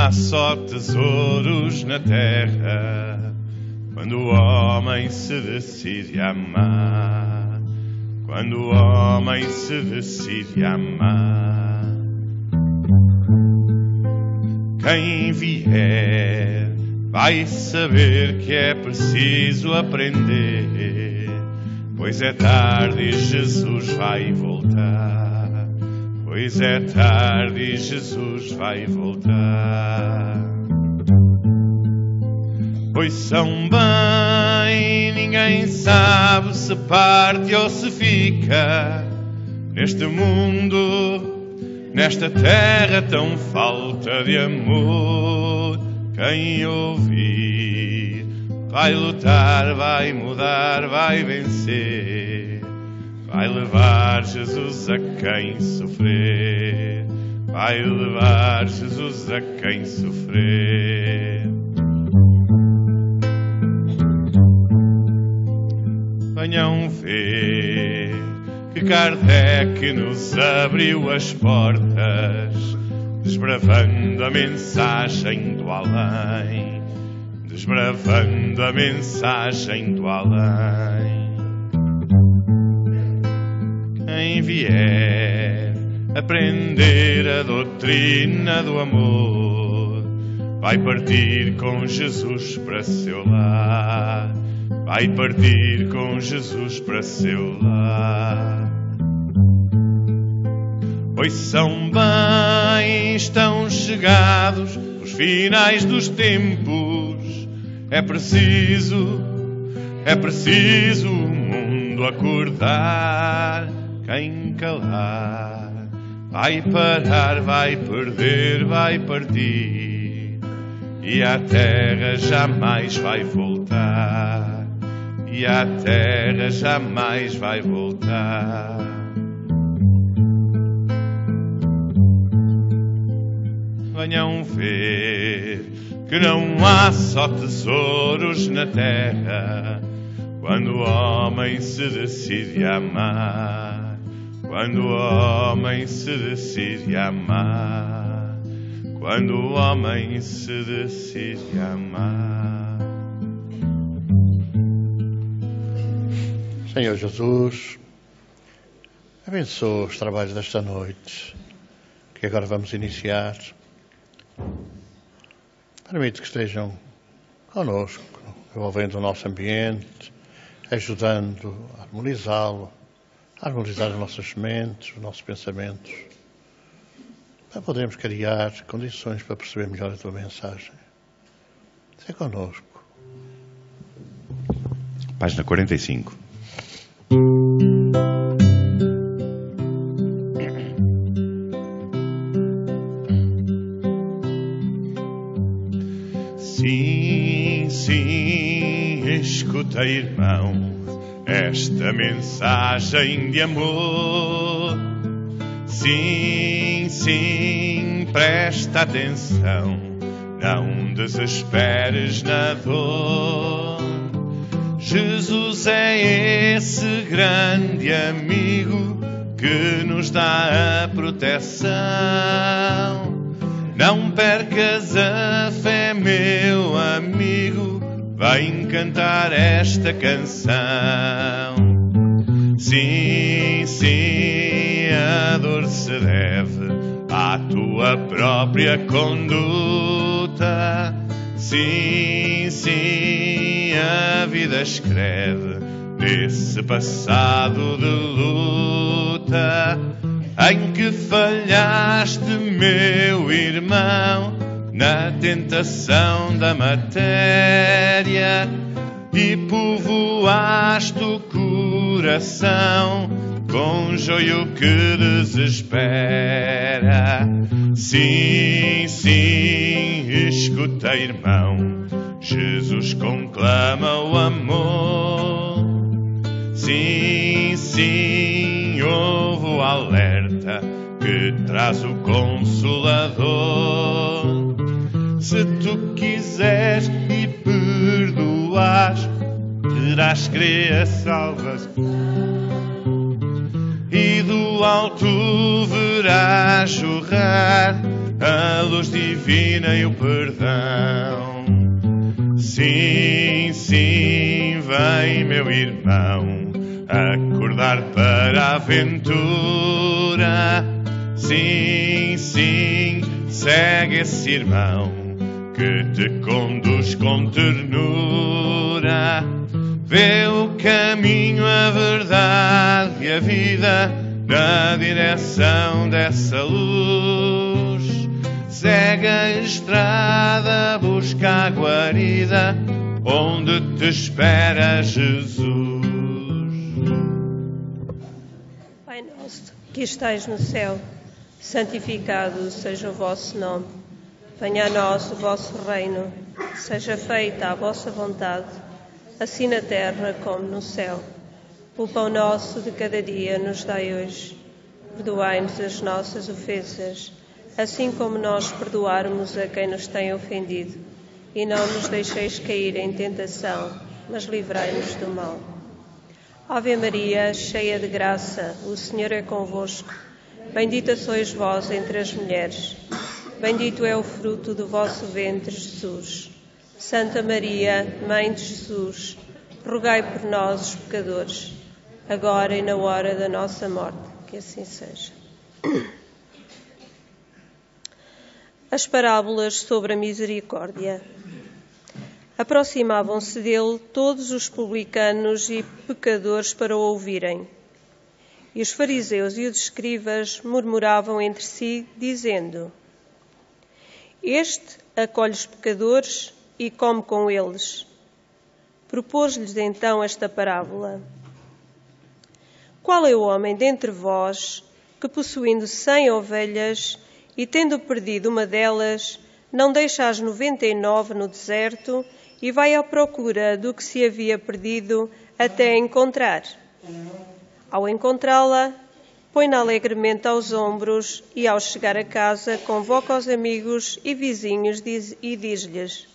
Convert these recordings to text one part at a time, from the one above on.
há só tesouros na terra, quando o homem se decide a amar, quando o homem se decide a amar. Quem vier vai saber que é preciso aprender, pois é tarde e Jesus vai voltar, pois é tarde e Jesus vai voltar. Pois são bem, ninguém sabe se parte ou se fica neste mundo, nesta terra tão falta de amor. Quem ouvir vai lutar, vai mudar, vai vencer, vai levar Jesus a quem sofrer, vai levar Jesus a quem sofrer. Venham ver que Kardec nos abriu as portas, desbravando a mensagem do além, desbravando a mensagem do além. Quem vier aprender a doutrina do amor, vai partir com Jesus para seu lar, vai partir com Jesus para seu lar. Pois são bem, estão chegados os finais dos tempos. É preciso o mundo acordar. Quem calar vai parar, vai perder, vai partir, e a terra jamais vai voltar, e a terra jamais vai voltar. Venham ver que não há só tesouros na terra, quando o homem se decide a amar, quando o homem se decide a amar, quando o homem se decide a amar. Senhor Jesus, abençoa os trabalhos desta noite que agora vamos iniciar. Permite que estejam connosco, envolvendo o nosso ambiente, ajudando a harmonizá-lo, a harmonizar as nossas mentes, os nossos pensamentos, para podermos criar condições para perceber melhor a tua mensagem. Seja connosco. Página 45. Sim, sim, escuta, irmão, esta mensagem de amor. Sim, sim, presta atenção, não desesperes na dor. Jesus é esse grande amigo que nos dá a proteção. Não percas a fé, meu amigo, vem cantar esta canção. Sim, sim, a dor se deve à tua própria conduta. Sim, sim, a vida escreve nesse passado de luta, em que falhaste, meu irmão, na tentação da matéria, e povoaste o coração com joio que desespera. Sim, sim, escuta, irmão, Jesus conclama o amor. Sim, sim, ouve o alerta que traz o Consolador. Se tu quiseres e perdoares, terás crer a salvação, e do alto verás jorrar a luz divina e o perdão. Sim, sim, vem meu irmão, acordar para a aventura. Sim, sim, segue esse irmão que te conduz com ternura. Vê o caminho, a verdade e a vida na direção dessa luz. Segue a estrada, busca a guarida onde te espera Jesus. Pai nosso, que estais no céu, santificado seja o vosso nome. Venha a nós o vosso reino, seja feita a vossa vontade, assim na terra como no céu. O pão nosso de cada dia nos dai hoje. Perdoai-nos as nossas ofensas, assim como nós perdoarmos a quem nos tem ofendido. E não nos deixeis cair em tentação, mas livrai-nos do mal. Ave Maria, cheia de graça, o Senhor é convosco. Bendita sois vós entre as mulheres. Bendito é o fruto do vosso ventre, Jesus. Santa Maria, Mãe de Jesus, rogai por nós, os pecadores, agora e na hora da nossa morte. Que assim seja. As parábolas sobre a misericórdia. Aproximavam-se dele todos os publicanos e pecadores para o ouvirem. E os fariseus e os escribas murmuravam entre si, dizendo: Este acolhe os pecadores e come com eles. Propôs-lhes então esta parábola: Qual é o homem dentre vós que, possuindo 100 ovelhas e tendo perdido uma delas, não deixa as 99 no deserto e vai à procura do que se havia perdido até a encontrar? Ao encontrá-la, põe-na alegremente aos ombros e, ao chegar a casa, convoca os amigos e vizinhos e diz-lhes: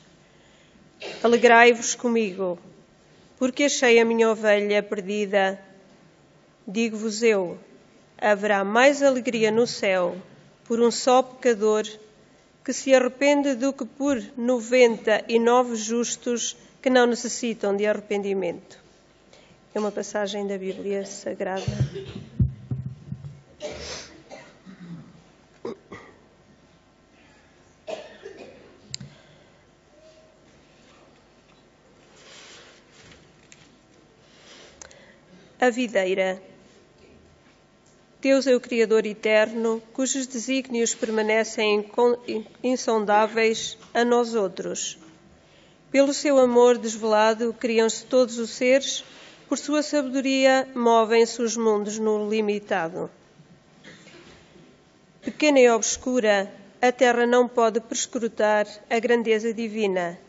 Alegrai-vos comigo, porque achei a minha ovelha perdida. Digo-vos eu, haverá mais alegria no céu por um só pecador que se arrepende do que por 99 justos que não necessitam de arrependimento. É uma passagem da Bíblia Sagrada. A videira. Deus é o Criador eterno, cujos desígnios permanecem insondáveis a nós outros. Pelo seu amor desvelado, criam-se todos os seres, por sua sabedoria, movem-se os mundos no limitado. Pequena e obscura, a terra não pode perscrutar a grandeza divina.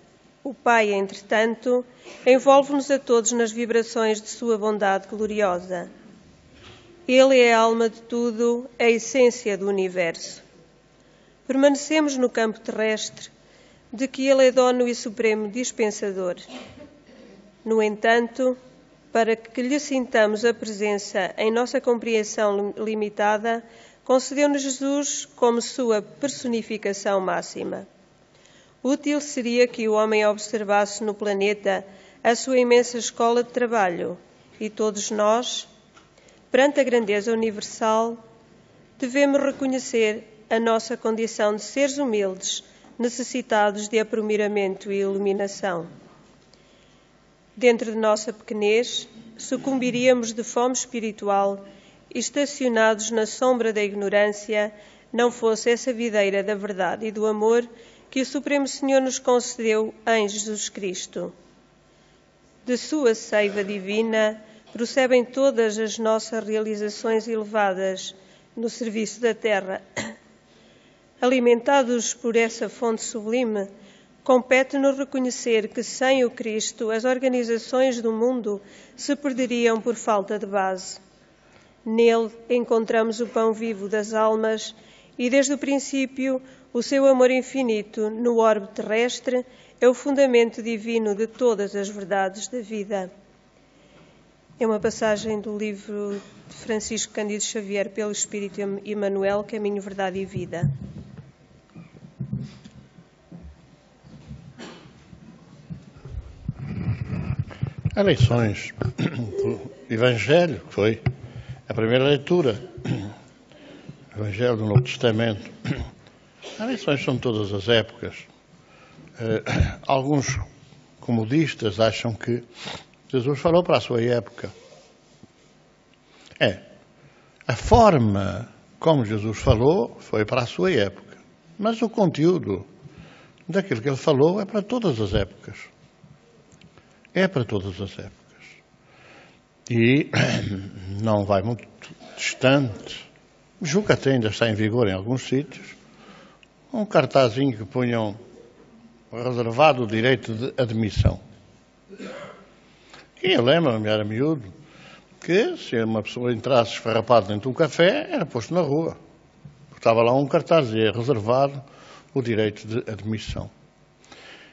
O Pai, entretanto, envolve-nos a todos nas vibrações de sua bondade gloriosa. Ele é a alma de tudo, a essência do universo. Permanecemos no campo terrestre, de que ele é dono e supremo dispensador. No entanto, para que lhe sintamos a presença em nossa compreensão limitada, concedeu-nos Jesus como sua personificação máxima. Útil seria que o homem observasse no planeta a sua imensa escola de trabalho, e todos nós, perante a grandeza universal, devemos reconhecer a nossa condição de seres humildes, necessitados de aprimoramento e iluminação. Dentro de nossa pequenez, sucumbiríamos de fome espiritual, estacionados na sombra da ignorância, não fosse essa videira da verdade e do amor que o Supremo Senhor nos concedeu em Jesus Cristo. De sua seiva divina procedem todas as nossas realizações elevadas no serviço da terra. Alimentados por essa fonte sublime, compete-nos reconhecer que sem o Cristo as organizações do mundo se perderiam por falta de base. Nele encontramos o pão vivo das almas e, desde o princípio, o seu amor infinito no orbe terrestre é o fundamento divino de todas as verdades da vida. É uma passagem do livro de Francisco Cândido Xavier, pelo Espírito Emmanuel, Caminho, Verdade e Vida. Eleições do Evangelho, que foi a primeira leitura, Evangelho do Novo Testamento. Eleições são todas as épocas. Alguns comodistas acham que Jesus falou para a sua época. A forma como Jesus falou foi para a sua época, mas o conteúdo daquilo que ele falou é para todas as épocas. É para todas as épocas. E não vai muito distante. Julgo que até ainda está em vigor em alguns sítios. Um cartazinho que punham reservado o direito de admissão. E eu lembro-me, era miúdo, que se uma pessoa entrasse esfarrapado dentro de um café, era posto na rua. Estava lá um cartaz e é reservado o direito de admissão.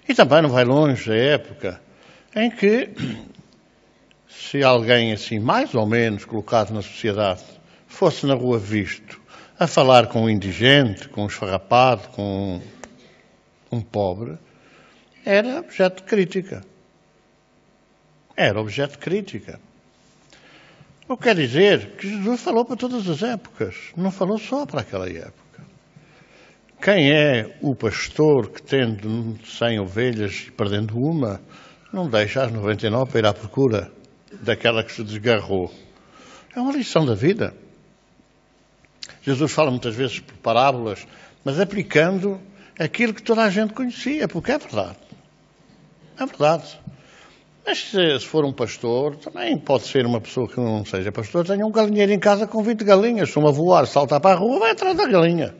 E também não vai longe a época em que, se alguém assim mais ou menos colocado na sociedade fosse na rua visto a falar com um indigente, com um esfarrapado, com um pobre, era objeto de crítica. Era objeto de crítica. O que quer dizer que Jesus falou para todas as épocas, não falou só para aquela época. Quem é o pastor que, tendo 100 ovelhas e perdendo uma, não deixa as 99 para ir à procura daquela que se desgarrou? É uma lição da vida. Jesus fala muitas vezes por parábolas, mas aplicando aquilo que toda a gente conhecia, porque é verdade. É verdade. Mas se for um pastor, também pode ser uma pessoa que não seja pastor, tenha um galinheiro em casa com 20 galinhas. Se uma voar, saltar para a rua, vai atrás da galinha.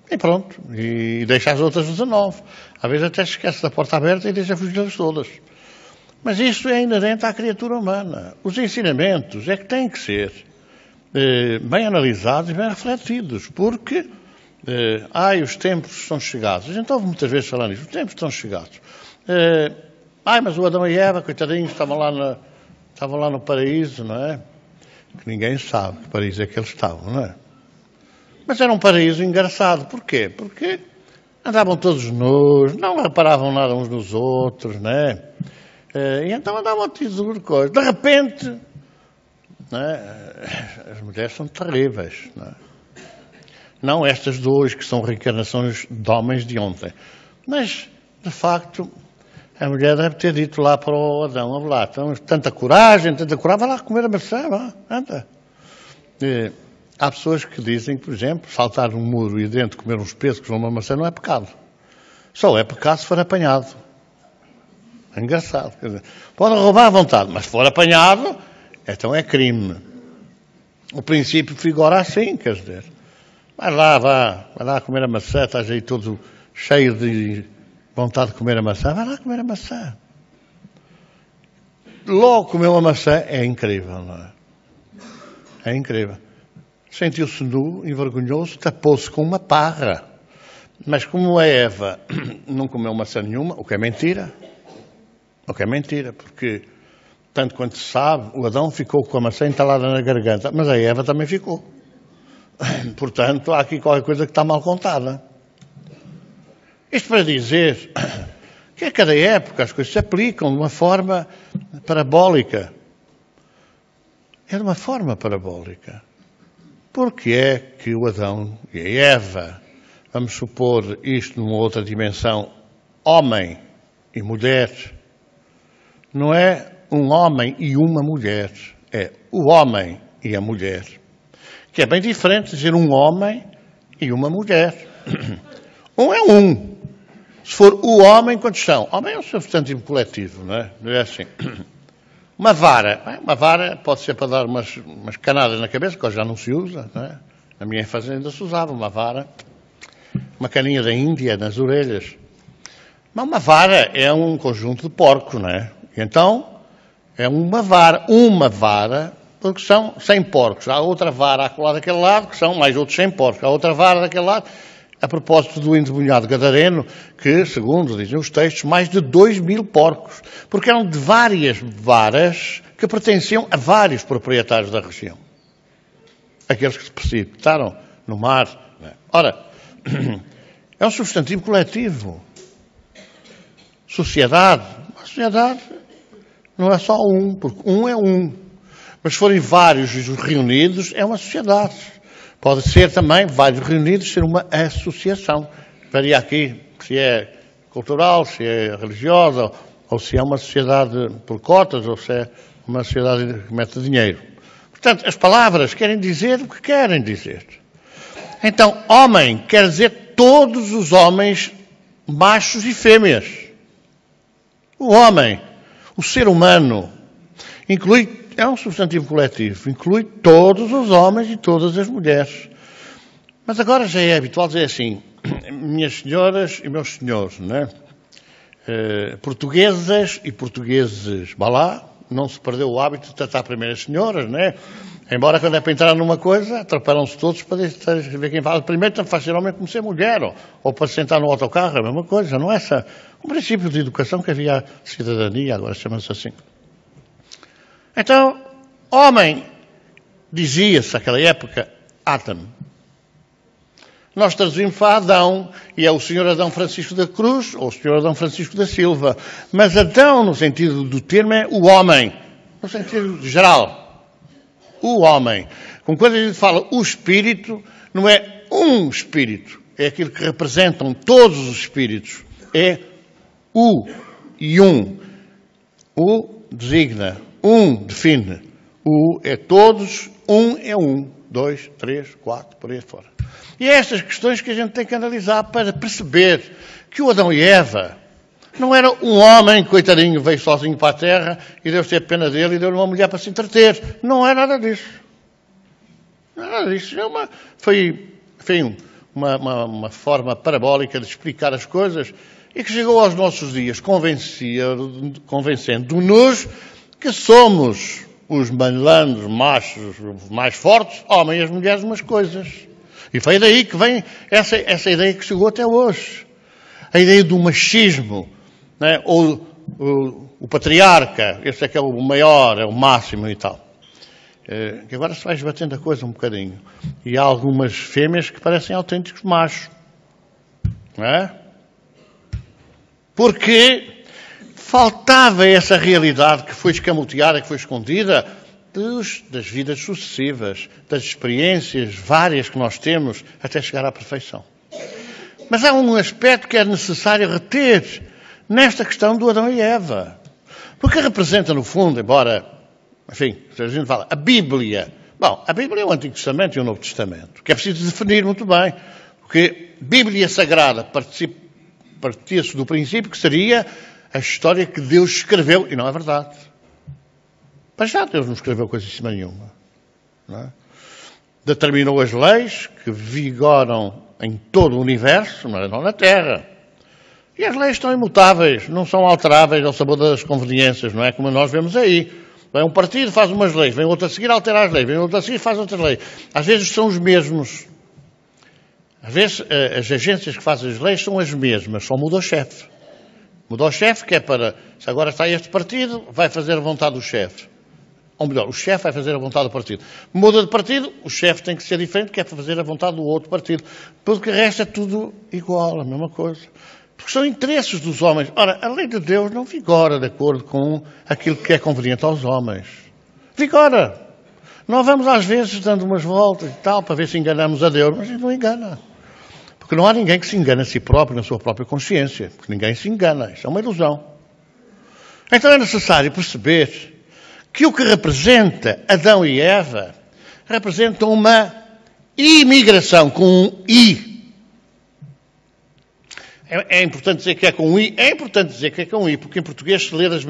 E pronto. E deixa as outras 19. Às vezes até se esquece da porta aberta e deixa fugir-las todas. Mas isto é inerente à criatura humana. Os ensinamentos é que têm que ser bem analisados e bem refletidos, porque os tempos são chegados. A gente ouve muitas vezes falar nisso. Os tempos estão chegados. Mas o Adão e Eva, coitadinhos, estavam lá no paraíso, não é? Que ninguém sabe que paraíso é que eles estavam, não é? Mas era um paraíso engraçado. Porquê? Porque andavam todos nus, não reparavam nada uns nos outros, não é? E então andavam a tesouro de coisas. De repente, não é? As mulheres são terríveis, não é? Não estas de hoje, que são reencarnações de homens de ontem. Mas, de facto, a mulher deve ter dito lá para o Adão: vamos lá, tanta coragem, vai lá comer a maçã, vá, anda. Há pessoas que dizem que, por exemplo, saltar um muro e dentro comer uns pêssegos ou uma maçã não é pecado. Só é pecado se for apanhado. É engraçado. Quer dizer, pode roubar à vontade, mas se for apanhado, então é crime. O princípio figura assim, quer dizer. Vai lá comer a maçã, estás aí todo cheio de vontade de comer a maçã, vai lá comer a maçã. Logo comeu a maçã, é incrível, não é? É incrível. Sentiu-se nu, envergonhou-se, tapou-se com uma parra. Mas como a Eva não comeu maçã nenhuma, o que é mentira, porque, tanto quanto se sabe, o Adão ficou com a maçã entalada na garganta, mas a Eva também ficou. Portanto, há aqui qualquer coisa que está mal contada. Isto para dizer que a cada época as coisas se aplicam de uma forma parabólica. É de uma forma parabólica. Porque é que o Adão e a Eva, vamos supor isto numa outra dimensão, homem e mulher, não é um homem e uma mulher, é o homem e a mulher. Que é bem diferente de dizer um homem e uma mulher. Um é um. Se for o homem, quantos são? Homem é um substantivo coletivo, não é? Não é assim. Uma vara pode ser para dar umas canadas na cabeça, que hoje já não se usa, não é? Na minha infância ainda se usava uma vara, uma caninha da Índia nas orelhas. Mas uma vara é um conjunto de porcos, não é? E então, é uma vara, porque são 100 porcos. Há outra vara acolá daquele lado, que são mais outros 100 porcos. Há outra vara daquele lado, a propósito do endemoniado gadareno, que, segundo dizem os textos, mais de 2.000 porcos. Porque eram de várias varas que pertenciam a vários proprietários da região. Aqueles que se precipitaram no mar. Não é? Ora, é um substantivo coletivo. Sociedade. A sociedade não é só um, porque um é um. Mas se forem vários reunidos, é uma sociedade. Pode ser também, vários reunidos, ser uma associação. Varia aqui se é cultural, se é religiosa, ou se é uma sociedade por cotas, ou se é uma sociedade que mete dinheiro. Portanto, as palavras querem dizer o que querem dizer. Então, homem quer dizer todos os homens, machos e fêmeas. O homem, o ser humano, inclui, é um substantivo coletivo, inclui todos os homens e todas as mulheres. Mas agora já é habitual dizer assim, minhas senhoras e meus senhores, não é? Portuguesas e portugueses, balá, não se perdeu o hábito de tratar primeiro as senhoras, não é? Embora quando é para entrar numa coisa, atrapalham-se todos para ver quem fala primeiro, tanto faz ser homem como ser mulher, ou para sentar no autocarro, é a mesma coisa, não é essa? Um princípio de educação que havia cidadania, agora chama-se assim. Então, homem, dizia-se naquela época, Adam. Nós traduzimos para Adão, e é o Sr. Adão Francisco da Cruz, ou o Sr. Adão Francisco da Silva. Mas Adão, no sentido do termo, é o homem, no sentido geral. O homem. Quando a gente fala o espírito, não é um espírito, é aquilo que representam todos os espíritos. É o e um. O designa, um define. O é todos, um é um. 2, 3, 4, por aí fora. E é estas questões que a gente tem que analisar para perceber que o Adão e Eva não era um homem, coitadinho, veio sozinho para a terra e Deus teve pena dele e deu-lhe uma mulher para se entreter. Não é nada disso. Não é nada disso. Foi uma forma parabólica de explicar as coisas e que chegou aos nossos dias convencendo-nos que somos os malandros, machos, mais fortes, homens e as mulheres umas coisas. E foi daí que vem essa ideia que chegou até hoje. A ideia do machismo, né? Ou o patriarca, esse é que é o maior, é o máximo e tal. Que agora se vai esbatendo a coisa um bocadinho. E há algumas fêmeas que parecem autênticos machos. Não é? Porque faltava essa realidade que foi escamoteada, que foi escondida das vidas sucessivas, das experiências várias que nós temos até chegar à perfeição. Mas há um aspecto que é necessário reter nesta questão do Adão e Eva. Porque representa, no fundo, embora, enfim, a gente fala, a Bíblia. Bom, a Bíblia é o Antigo Testamento e o Novo Testamento, que é preciso definir muito bem. Porque Bíblia Sagrada partia-se do princípio que seria a história que Deus escreveu, e não é verdade. Mas já Deus não escreveu coisíssima nenhuma. Não é? Determinou as leis que vigoram em todo o universo, mas não na Terra. E as leis estão imutáveis, não são alteráveis ao sabor das conveniências, não é como nós vemos aí. Vem um partido, faz umas leis, vem outro a seguir, altera as leis, vem outro a seguir, faz outras leis. Às vezes são os mesmos. Às vezes as agências que fazem as leis são as mesmas, só muda o chefe. Muda o chefe, que é para, se agora está este partido, vai fazer a vontade do chefe. Ou melhor, o chefe vai fazer a vontade do partido. Muda de partido, o chefe tem que ser diferente, que é para fazer a vontade do outro partido. Porque o resto é tudo igual, a mesma coisa. Porque são interesses dos homens. Ora, a lei de Deus não vigora de acordo com aquilo que é conveniente aos homens. Vigora. Nós vamos às vezes dando umas voltas e tal, para ver se enganamos a Deus, mas ele não engana. Porque não há ninguém que se engane a si próprio, na sua própria consciência. Porque ninguém se engana. Isso é uma ilusão. Então é necessário perceber que o que representa Adão e Eva representa uma imigração com um I. É importante dizer que é com um I. É importante dizer que é com um I, porque em português se lê das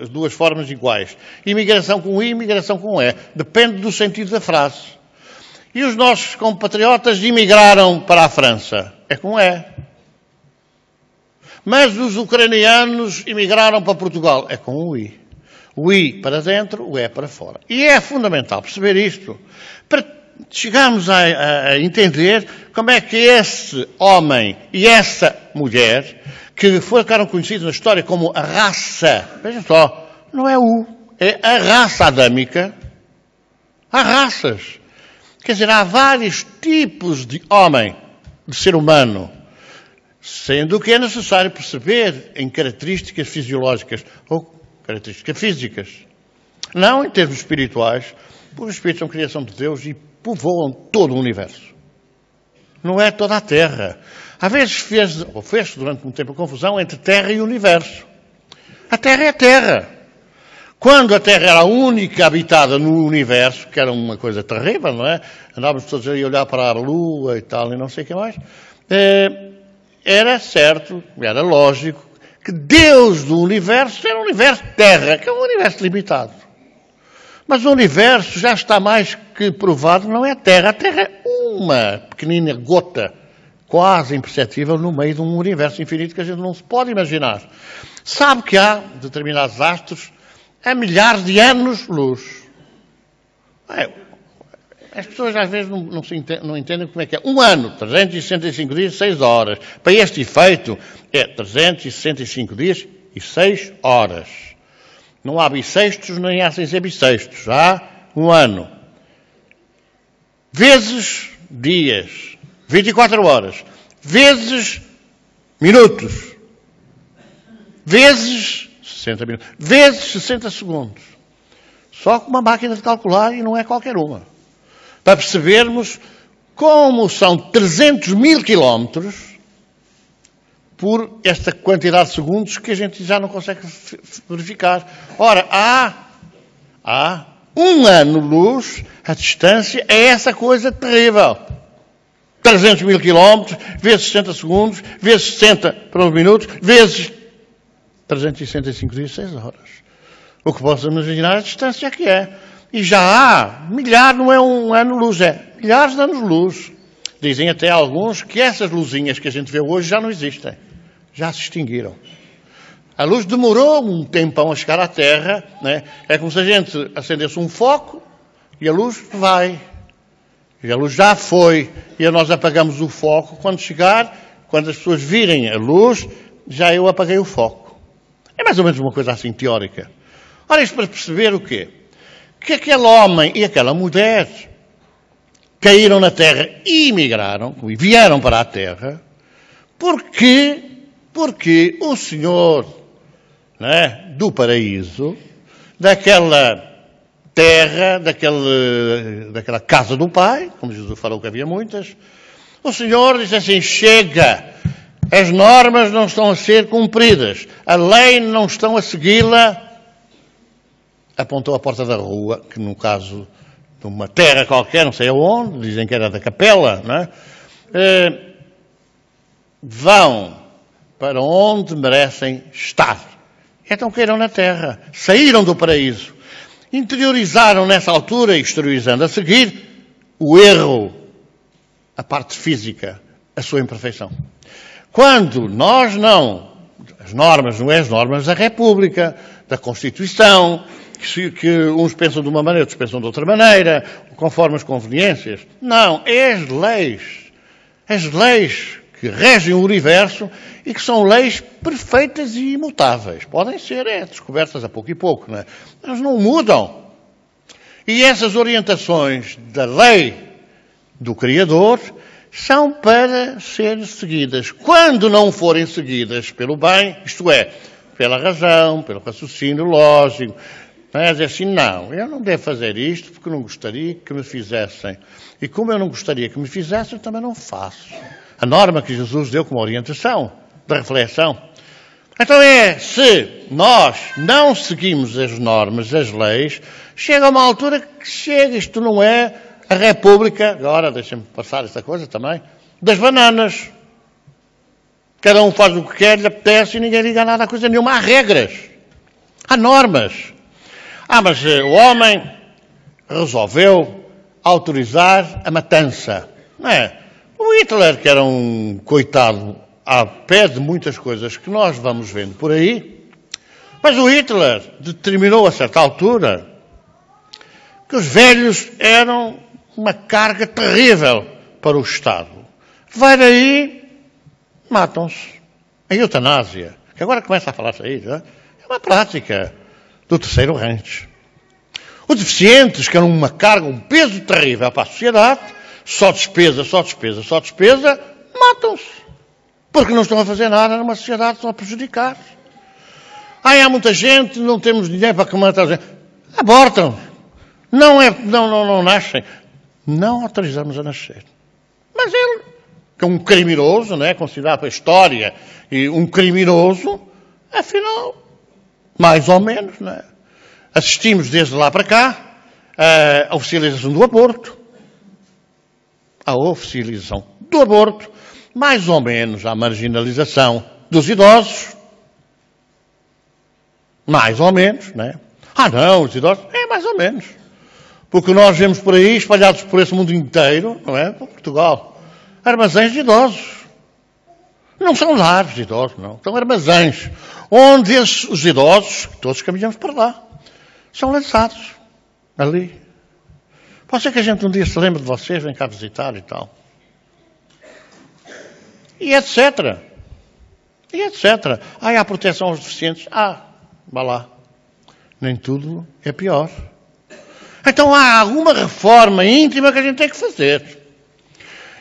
duas formas iguais. Imigração com I, imigração com E. Depende do sentido da frase. E os nossos compatriotas imigraram para a França. É com E. Mas os ucranianos imigraram para Portugal. É com o I. O I para dentro, o E para fora. E é fundamental perceber isto para chegarmos a entender como é que esse homem e essa mulher, que ficaram conhecidos na história como a raça, vejam só, não é é a raça adâmica. Há raças. Quer dizer, há vários tipos de homem, de ser humano. Sendo que é necessário perceber em características fisiológicas ou características físicas, não em termos espirituais, porque os espíritos são criação de Deus e povoam todo o universo. Não é toda a Terra. Às vezes fez durante muito tempo a confusão entre Terra e universo. A Terra é a Terra. Quando a Terra era a única habitada no universo, que era uma coisa terrível, não é? Andávamos todos aí a olhar para a Lua e tal, e não sei o que mais. Era certo, era lógico, que Deus do universo era o universo Terra, que é um universo limitado. Mas o universo já está mais que provado, não é a Terra. A Terra é uma pequenina gota, quase imperceptível, no meio de um universo infinito que a gente não se pode imaginar. Sabe que há determinados astros a milhares de anos-luz. As pessoas às vezes não entendem como é que é. Um ano, 365 dias, 6 horas. Para este efeito, é 365 dias e 6 horas. Não há bissextos, nem há sem ser bissextos. Há um ano. Vezes dias. 24 horas. Vezes minutos. Vezes 60 minutos. Vezes 60 segundos. Só com uma máquina de calcular e não é qualquer uma. Para percebermos como são 300 mil quilómetros por esta quantidade de segundos que a gente já não consegue verificar. Ora, há um ano-luz, a distância é essa coisa terrível. 300 mil quilómetros, vezes 60 segundos, vezes 60 para uns minutos, vezes 365 dias, 6 horas. O que posso imaginar a distância que é. E já há milhares, não é um ano-luz, é milhares de anos-luz. Dizem até alguns que essas luzinhas que a gente vê hoje já não existem. Já se extinguiram. A luz demorou um tempão a chegar à Terra, né? É como se a gente acendesse um foco e a luz vai. E a luz já foi. E nós apagamos o foco. Quando chegar, quando as pessoas virem a luz, já eu apaguei o foco. É mais ou menos uma coisa assim teórica. Ora, isto para perceber o quê? Que aquele homem e aquela mulher caíram na Terra e emigraram, e vieram para a Terra, porque o Senhor, né, do paraíso, daquela terra, daquela casa do Pai, como Jesus falou que havia muitas, o Senhor disse assim, chega, as normas não estão a ser cumpridas, a lei não estão a segui-la. Apontou à porta da rua, que no caso de uma terra qualquer, não sei aonde, dizem que era da Capela, não é? Vão para onde merecem estar. Então caíram na terra, saíram do paraíso, interiorizaram nessa altura, exteriorizando a seguir, o erro, a parte física, a sua imperfeição. Quando nós não, as normas, não é as normas da República, da Constituição, que uns pensam de uma maneira, outros pensam de outra maneira, conforme as conveniências. Não, é as leis que regem o universo e que são leis perfeitas e imutáveis. Podem ser descobertas a pouco e pouco, não é? Mas não mudam. E essas orientações da lei do Criador são para serem seguidas. Quando não forem seguidas pelo bem, isto é, pela razão, pelo raciocínio lógico, mas é assim, não, eu não devo fazer isto porque não gostaria que me fizessem. E como eu não gostaria que me fizessem, eu também não faço. A norma que Jesus deu como orientação da reflexão. Então se nós não seguimos as normas, as leis, chega uma altura que chega, isto não é a República, agora deixem-me passar esta coisa também, das bananas. Cada um faz o que quer, lhe apetece e ninguém liga nada a coisa nenhuma. Há regras, há normas. Mas o homem resolveu autorizar a matança. Não é? O Hitler, que era um coitado a pé de muitas coisas que nós vamos vendo por aí, mas o Hitler determinou a certa altura que os velhos eram uma carga terrível para o Estado. Vai daí, matam-se. A eutanásia, que agora começa a falar-se aí, é uma prática do terceiro Reich. Os deficientes, que eram uma carga, um peso terrível para a sociedade, só despesa, matam-se. Porque não estão a fazer nada numa sociedade, estão a prejudicar. Há muita gente, não temos dinheiro para comer. Abortam. Não nascem. Não autorizamos a nascer. Mas ele, que é um criminoso, não é? Considerado pela história e um criminoso, afinal, mais ou menos, não é? Assistimos desde lá para cá à oficialização do aborto. A oficialização do aborto, mais ou menos à marginalização dos idosos. Mais ou menos, não é? Não, os idosos, mais ou menos. Porque nós vemos por aí, espalhados por esse mundo inteiro, não é? Por Portugal, armazéns de idosos. Não são lares de idosos, não. São armazéns, onde os idosos, todos caminhamos para lá, são lançados ali. Pode ser que a gente um dia se lembre de vocês, vem cá visitar e tal. E etc. E etc. Há proteção aos deficientes. Vá lá. Nem tudo é pior. Então há alguma reforma íntima que a gente tem que fazer.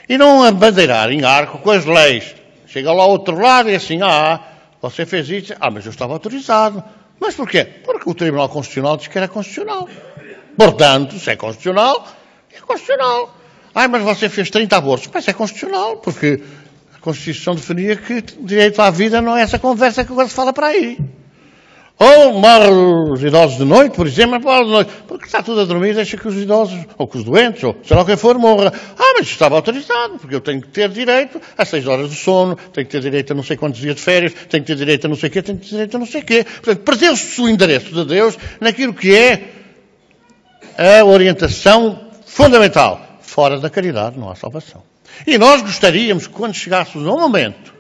E não abandeirar em arco com as leis. Chega lá ao outro lado e assim, você fez isso. Mas eu estava autorizado. Mas porquê? Porque o Tribunal Constitucional diz que era constitucional. Portanto, se é constitucional, é constitucional. Mas você fez 30 abortos. Mas é constitucional, porque a Constituição definia que direito à vida não é essa conversa que agora se fala para aí. Ou morrem os idosos de noite, por exemplo, porque está tudo a dormir, deixa que os idosos, ou que os doentes, ou sei lá o que for, morra. Mas estava autorizado, porque eu tenho que ter direito a 6 horas de sono, tenho que ter direito a não sei quantos dias de férias, tenho que ter direito a não sei o quê, tenho que ter direito a não sei o quê. Portanto, perdeu-se o endereço de Deus naquilo que é a orientação fundamental. Fora da caridade não há salvação. E nós gostaríamos que quando chegássemos a um momento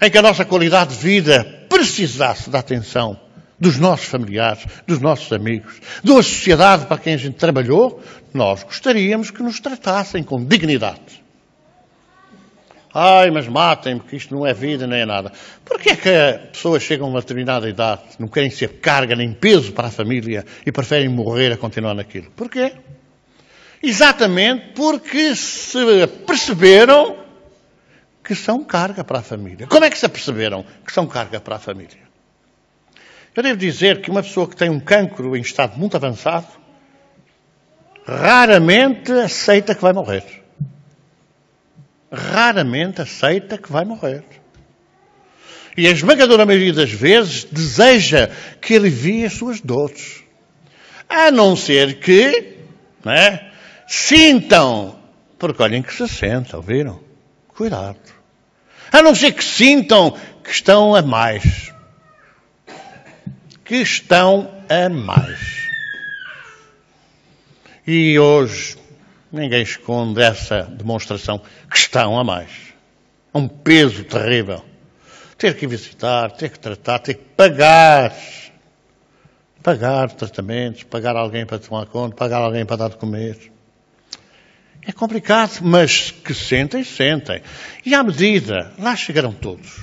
em que a nossa qualidade de vida precisasse da atenção dos nossos familiares, dos nossos amigos, da sociedade para quem a gente trabalhou, nós gostaríamos que nos tratassem com dignidade. Mas matem-me, porque isto não é vida, nem é nada. Porquê é que as pessoas chegam a uma determinada idade, não querem ser carga nem peso para a família e preferem morrer a continuar naquilo? Porquê? Exatamente porque se aperceberam que são carga para a família. Como é que se aperceberam que são carga para a família? Eu devo dizer que uma pessoa que tem um cancro em estado muito avançado raramente aceita que vai morrer. Raramente aceita que vai morrer. E a esmagadora maioria das vezes deseja que alivie as suas dores. A não ser que, sintam, porque olhem que se sentem, ouviram? Cuidado. A não ser que sintam que estão a mais. Que estão a mais. E hoje ninguém esconde essa demonstração que estão a mais. É um peso terrível. Ter que visitar, ter que tratar, ter que pagar. Pagar tratamentos, pagar alguém para tomar conta, pagar alguém para dar de comer. É complicado, mas que sentem, sentem. E à medida, lá chegarão todos.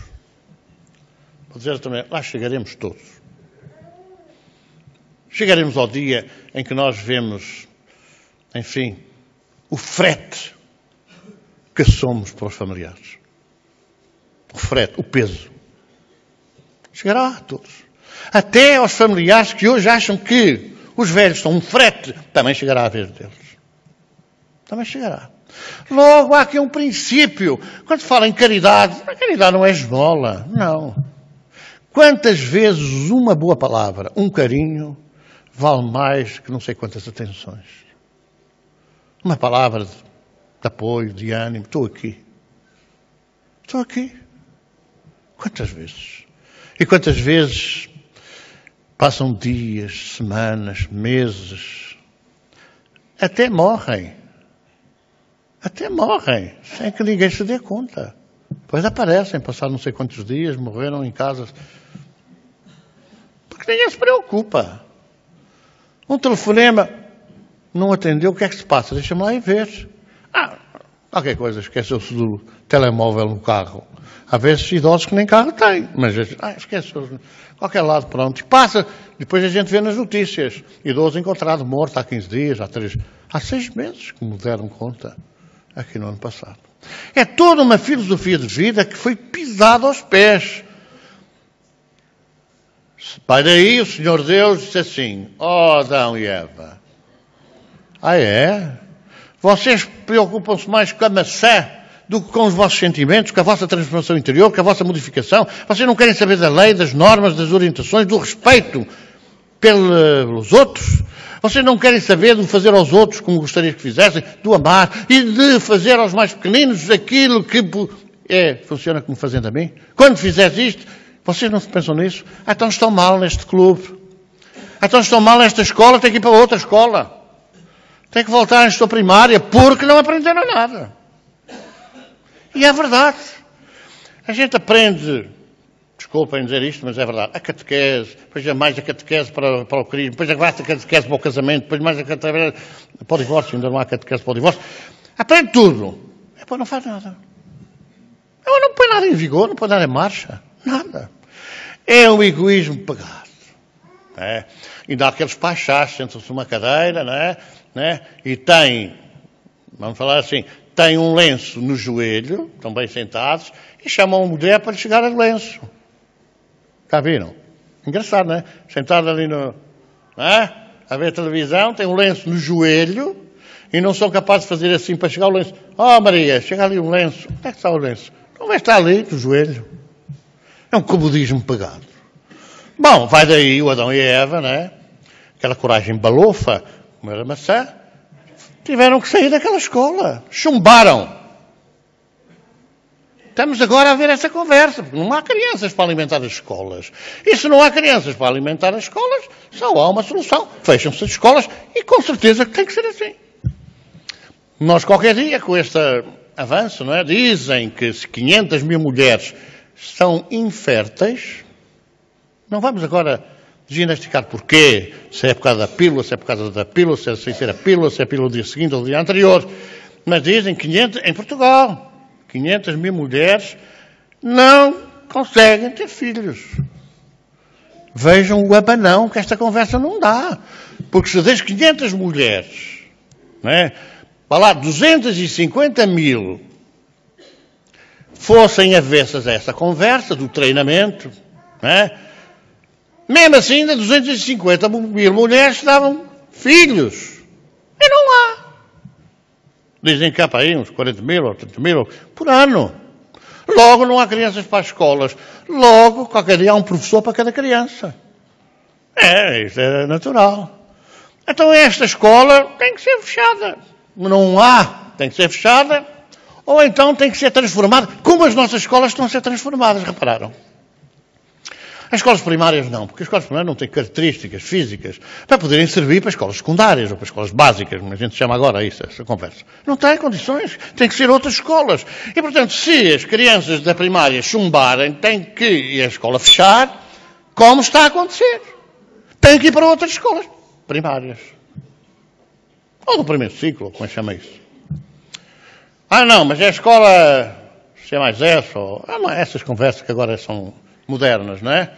Vou dizer também, lá chegaremos todos. Chegaremos ao dia em que nós vemos, enfim, o frete que somos para os familiares. O frete, o peso. Chegará a todos. Até aos familiares que hoje acham que os velhos são um frete, também chegará a vez deles. Também chegará. Logo, há aqui um princípio. Quando se fala em caridade, a caridade não é esmola, não. Quantas vezes uma boa palavra, um carinho, vale mais que não sei quantas atenções. Uma palavra de apoio, de ânimo. Estou aqui. Estou aqui. Quantas vezes? E quantas vezes passam dias, semanas, meses, até morrem. Até morrem, sem que ninguém se dê conta. Depois aparecem, passaram não sei quantos dias, morreram em casa. Porque ninguém se preocupa. Um telefonema, não atendeu, o que é que se passa? Deixa-me lá ir ver. Qualquer coisa, esqueceu-se do telemóvel no carro. Há vezes idosos que nem carro têm, mas esqueceu-se. Qualquer lado, pronto. E passa, depois a gente vê nas notícias. Idoso encontrado morto há 15 dias, há 6 meses que me deram conta, aqui no ano passado. É toda uma filosofia de vida que foi pisada aos pés. Vai daí o Senhor Deus disse assim, ó Adão e Eva, vocês preocupam-se mais com a maçã do que com os vossos sentimentos, com a vossa transformação interior, com a vossa modificação. Vocês não querem saber da lei, das normas, das orientações, do respeito pelos outros. Vocês não querem saber de fazer aos outros como gostaria que fizessem, do amar e de fazer aos mais pequeninos aquilo que funciona como fazendo a mim. Quando fizeres isto, vocês não pensam nisso? Então estão mal neste clube. Então estão mal nesta escola, tem que ir para outra escola. Tem que voltar à escola primária, porque não aprenderam nada. E é verdade. A gente aprende, desculpem dizer isto, mas é verdade, a catequese, depois é mais a catequese para o crisma, depois é mais a catequese para o casamento, depois mais a catequese para o divórcio, ainda não há catequese para o divórcio. Aprende tudo. Depois não faz nada. Não põe nada em vigor, não põe nada em marcha. Nada. É um egoísmo pagado. E dá aqueles pachás, sentam-se numa cadeira, e tem, vamos falar assim, tem um lenço no joelho, estão bem sentados, e chamam a mulher para lhe chegar ao lenço. Já viram? Engraçado, não é? Sentado ali a ver televisão, tem um lenço no joelho, e não são capazes de fazer assim para chegar ao lenço. Oh Maria, chega ali um lenço. Onde é que está o lenço? Não vai estar ali, no joelho. É um comodismo pagado. Bom, vai daí o Adão e a Eva, aquela coragem balofa, como era a maçã, tiveram que sair daquela escola. Chumbaram. Estamos agora a ver essa conversa, porque não há crianças para alimentar as escolas. E se não há crianças para alimentar as escolas, só há uma solução. Fecham-se as escolas e com certeza que tem que ser assim. Nós qualquer dia, com este avanço, dizem que se 500 mil mulheres são inférteis, não vamos agora ginasticar porquê, se é por causa da pílula, se é por causa da pílula, se é sem ser a pílula, se é a pílula do dia seguinte ou do dia anterior, mas dizem que em Portugal, 500 mil mulheres não conseguem ter filhos. Vejam o abanão que esta conversa não dá, porque se das 500 mulheres, para lá 250 mil fossem avessas a essa conversa do treinamento, mesmo assim, ainda 250 mil mulheres davam filhos. E não há. Dizem que há para aí uns 40 mil ou 30 mil por ano. Logo não há crianças para as escolas. Logo, qualquer dia há um professor para cada criança. Isso é natural. Então esta escola tem que ser fechada. Não há, tem que ser fechada. Ou então tem que ser transformada, como as nossas escolas estão a ser transformadas, repararam? As escolas primárias não, porque as escolas primárias não têm características físicas para poderem servir para escolas secundárias ou para escolas básicas, como a gente chama agora isso, essa conversa. Não têm condições, tem que ser outras escolas. E, portanto, se as crianças da primária chumbarem, tem que ir a escola fechar, como está a acontecer. Tem que ir para outras escolas primárias. Ou do primeiro ciclo, como é que chama isso? Não, mas é a escola C+S, ou essas conversas que agora são modernas, não é?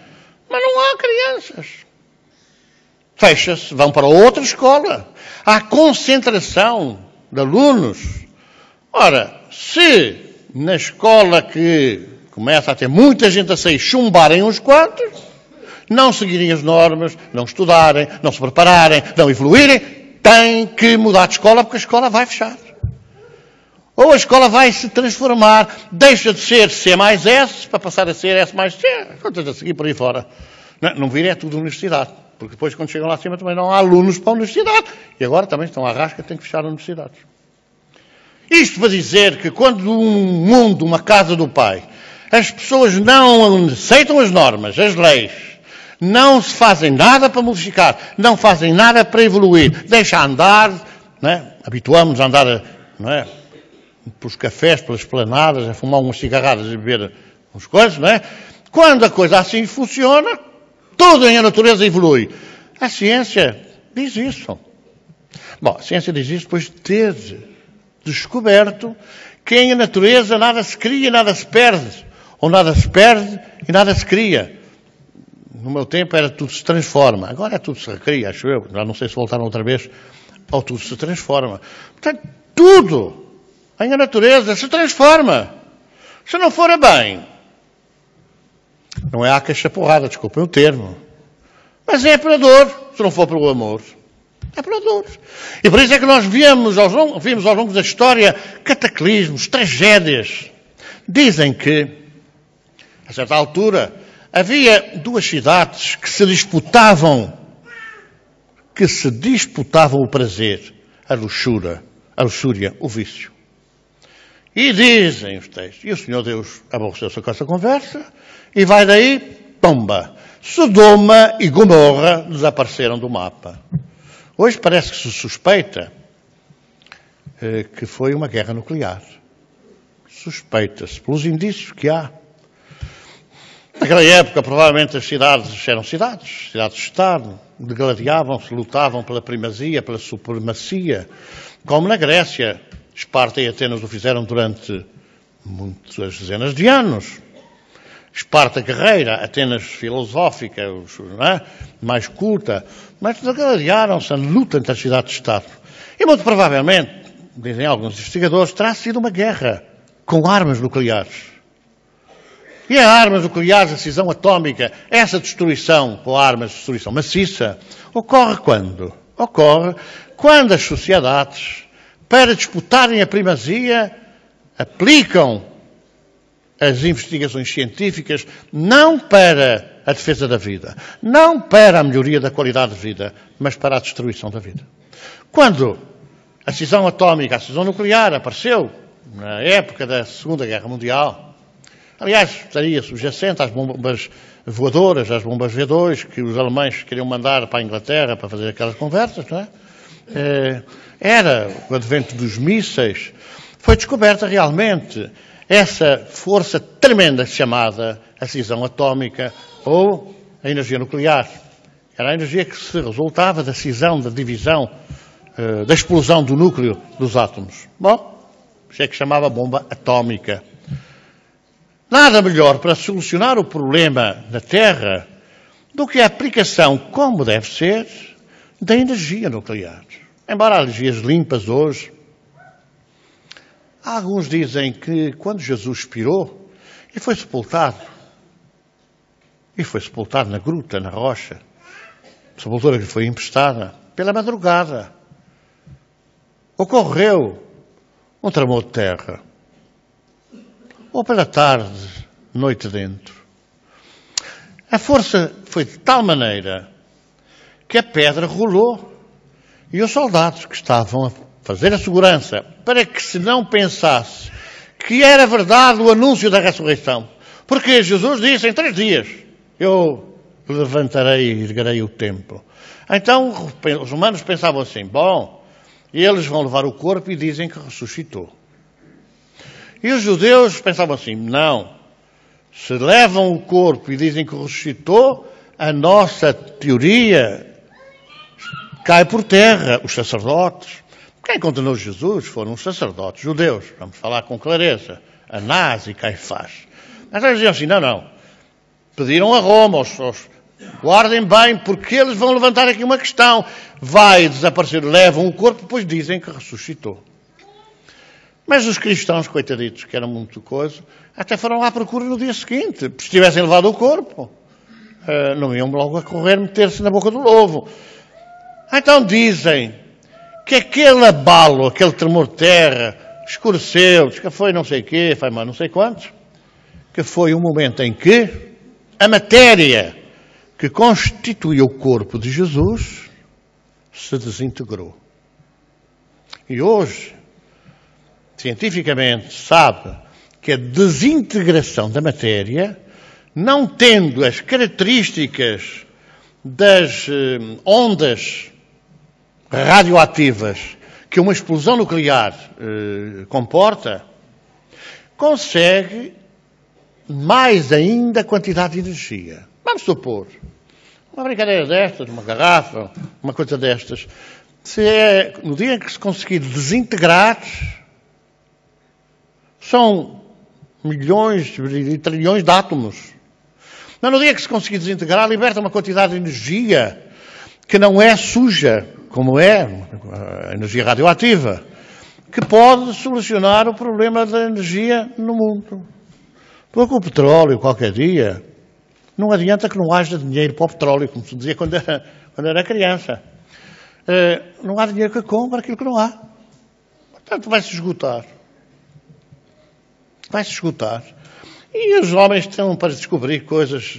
Mas não há crianças. Fecha-se, vão para outra escola. Há concentração de alunos. Ora, se na escola que começa a ter muita gente a sair chumbarem uns quantos, não seguirem as normas, não estudarem, não se prepararem, não evoluírem, tem que mudar de escola porque a escola vai fechar. Ou a escola vai se transformar, deixa de ser C+S para passar a ser S+C, quantas a seguir por aí fora. Não vir é tudo universidade, porque depois quando chegam lá acima também não há alunos para a universidade. E agora também estão à rasca, tem que fechar as universidades. Isto para dizer que quando um mundo, uma casa do Pai, as pessoas não aceitam as normas, as leis, não se fazem nada para modificar, não fazem nada para evoluir, deixa andar, habituamos a andar, pelos cafés, pelas esplanadas, a fumar umas cigarradas e beber umas coisas, Quando a coisa assim funciona, toda a natureza evolui. A ciência diz isso. Bom, a ciência diz isso depois de ter descoberto que em a natureza nada se cria e nada se perde. Ou nada se perde e nada se cria. No meu tempo era tudo se transforma. Agora é tudo se recria, acho eu. Já não sei se voltaram outra vez. Ou tudo se transforma. Portanto, tudo a natureza se transforma. Se não for a bem, não é a cachaporrada, desculpem o termo, mas é pela dor, se não for pelo amor. É pela dor. E por isso é que nós vimos ao longo da história cataclismos, tragédias. Dizem que, a certa altura, havia duas cidades que se disputavam o prazer, a luxúria, o vício. E dizem os textos, e o Senhor Deus aborreceu-se com essa conversa, e vai daí, pomba, Sodoma e Gomorra desapareceram do mapa. Hoje parece que se suspeita que foi uma guerra nuclear. Suspeita-se, pelos indícios que há. Naquela época, provavelmente, as cidades eram cidades-estado, degladiavam-se, lutavam pela primazia, pela supremacia, como na Grécia. Esparta e Atenas o fizeram durante muitas dezenas de anos. Esparta guerreira, Atenas filosófica, mais culta, mas degladiaram-se a luta entre as cidades-estado. E muito provavelmente, dizem alguns investigadores, terá sido uma guerra com armas nucleares. E as armas nucleares, a cisão atómica, essa destruição com armas de destruição maciça, ocorre quando? Ocorre quando as sociedades, para disputarem a primazia, aplicam as investigações científicas não para a defesa da vida, não para a melhoria da qualidade de vida, mas para a destruição da vida. Quando a cisão atómica, a cisão nuclear apareceu na época da Segunda Guerra Mundial, aliás, estaria subjacente às bombas voadoras, às bombas V2, que os alemães queriam mandar para a Inglaterra para fazer aquelas conversas, não é? Era o advento dos mísseis, foi descoberta realmente essa força tremenda chamada a cisão atómica ou a energia nuclear. Era a energia que se resultava da cisão, da divisão, da explosão do núcleo dos átomos. Bom, isso é que chamava bomba atómica. Nada melhor para solucionar o problema da Terra do que a aplicação, como deve ser, da energia nuclear. Embora há energias limpas hoje, alguns dizem que quando Jesus expirou e foi sepultado na gruta, na rocha, sepultura que foi emprestada, pela madrugada, ocorreu um tremor de terra. Ou pela tarde, noite dentro. A força foi de tal maneira que a pedra rolou e os soldados que estavam a fazer a segurança para que se não pensasse que era verdade o anúncio da ressurreição. Porque Jesus disse, em 3 dias, eu levantarei e erguerei o templo. Então, os romanos pensavam assim, bom, eles vão levar o corpo e dizem que ressuscitou. E os judeus pensavam assim, não, se levam o corpo e dizem que ressuscitou, a nossa teoria cai por terra. Os sacerdotes, quem condenou Jesus foram os sacerdotes judeus, vamos falar com clareza, Anás e Caifás. Mas eles diziam assim, não, pediram a Roma, guardem bem, porque eles vão levantar aqui uma questão, vai desaparecer, levam o corpo, depois dizem que ressuscitou. Mas os cristãos, coitaditos, que eram muito coisa, até foram lá à procura no dia seguinte. Se tivessem levado o corpo, não iam logo a correr meter-se na boca do lobo. Então dizem que aquele abalo, aquele tremor de terra, escureceu, diz que foi não sei o quê, foi mais não sei quantos, que foi um momento em que a matéria que constituía o corpo de Jesus se desintegrou. E hoje, cientificamente, sabe que a desintegração da matéria, não tendo as características das ondas radioativas que uma explosão nuclear comporta, consegue mais ainda quantidade de energia. Vamos supor, uma brincadeira destas, uma garrafa, uma coisa destas, no dia em que se conseguir desintegrar, são milhões e trilhões de átomos. Mas no dia que se conseguir desintegrar, liberta uma quantidade de energia que não é suja, como é a energia radioativa, que pode solucionar o problema da energia no mundo. Porque o petróleo, qualquer dia, não adianta que não haja dinheiro para o petróleo, como se dizia quando era criança. Não há dinheiro que compre aquilo que não há. Portanto, vai-se esgotar. Vai-se esgotar. E os homens estão para descobrir coisas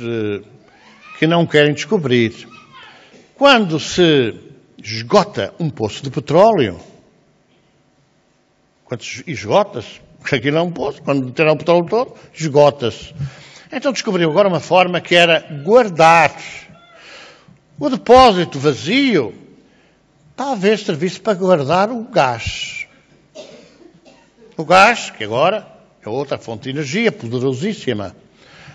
que não querem descobrir. Quando se esgota um poço de petróleo, quando esgota-se, porque aquilo é um poço, quando terá o petróleo todo, esgota-se. Então descobriu agora uma forma que era guardar. O depósito vazio talvez servisse para guardar o gás. O gás, que agora é outra fonte de energia poderosíssima.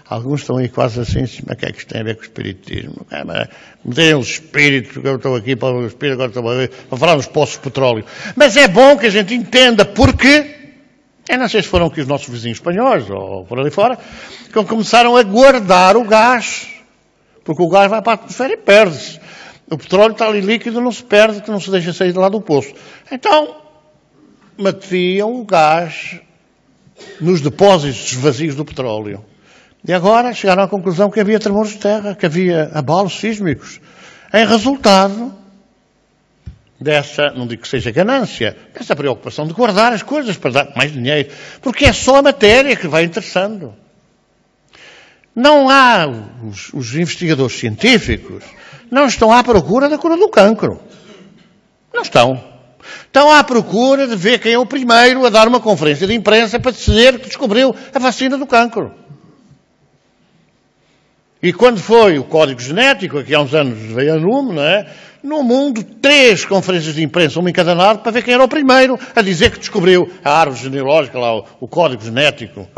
Alguns estão aí quase assim, mas o que é que isto tem a ver com o espiritismo? Me deem os espíritos, porque eu estou aqui para o espírito, agora estou a falar nos poços de petróleo. Mas é bom que a gente entenda porque, eu não sei se foram aqui os nossos vizinhos espanhóis, ou por ali fora, que começaram a guardar o gás. Porque o gás vai para a atmosfera e perde-se. O petróleo está ali líquido, não se perde, que não se deixa sair de lá do poço. Então, metiam o gás nos depósitos vazios do petróleo. E agora chegaram à conclusão que havia tremores de terra, que havia abalos sísmicos. Em resultado dessa, não digo que seja ganância, dessa preocupação de guardar as coisas para dar mais dinheiro. Porque é só a matéria que vai interessando. Não há, os investigadores científicos não estão à procura da cura do cancro. Não estão. Estão à procura de ver quem é o primeiro a dar uma conferência de imprensa para dizer que descobriu a vacina do cancro. E quando foi o código genético, aqui há uns anos veio a lume, não é? No mundo, 3 conferências de imprensa, uma em cada lado, para ver quem era o primeiro a dizer que descobriu a árvore genealógica, lá, o código genético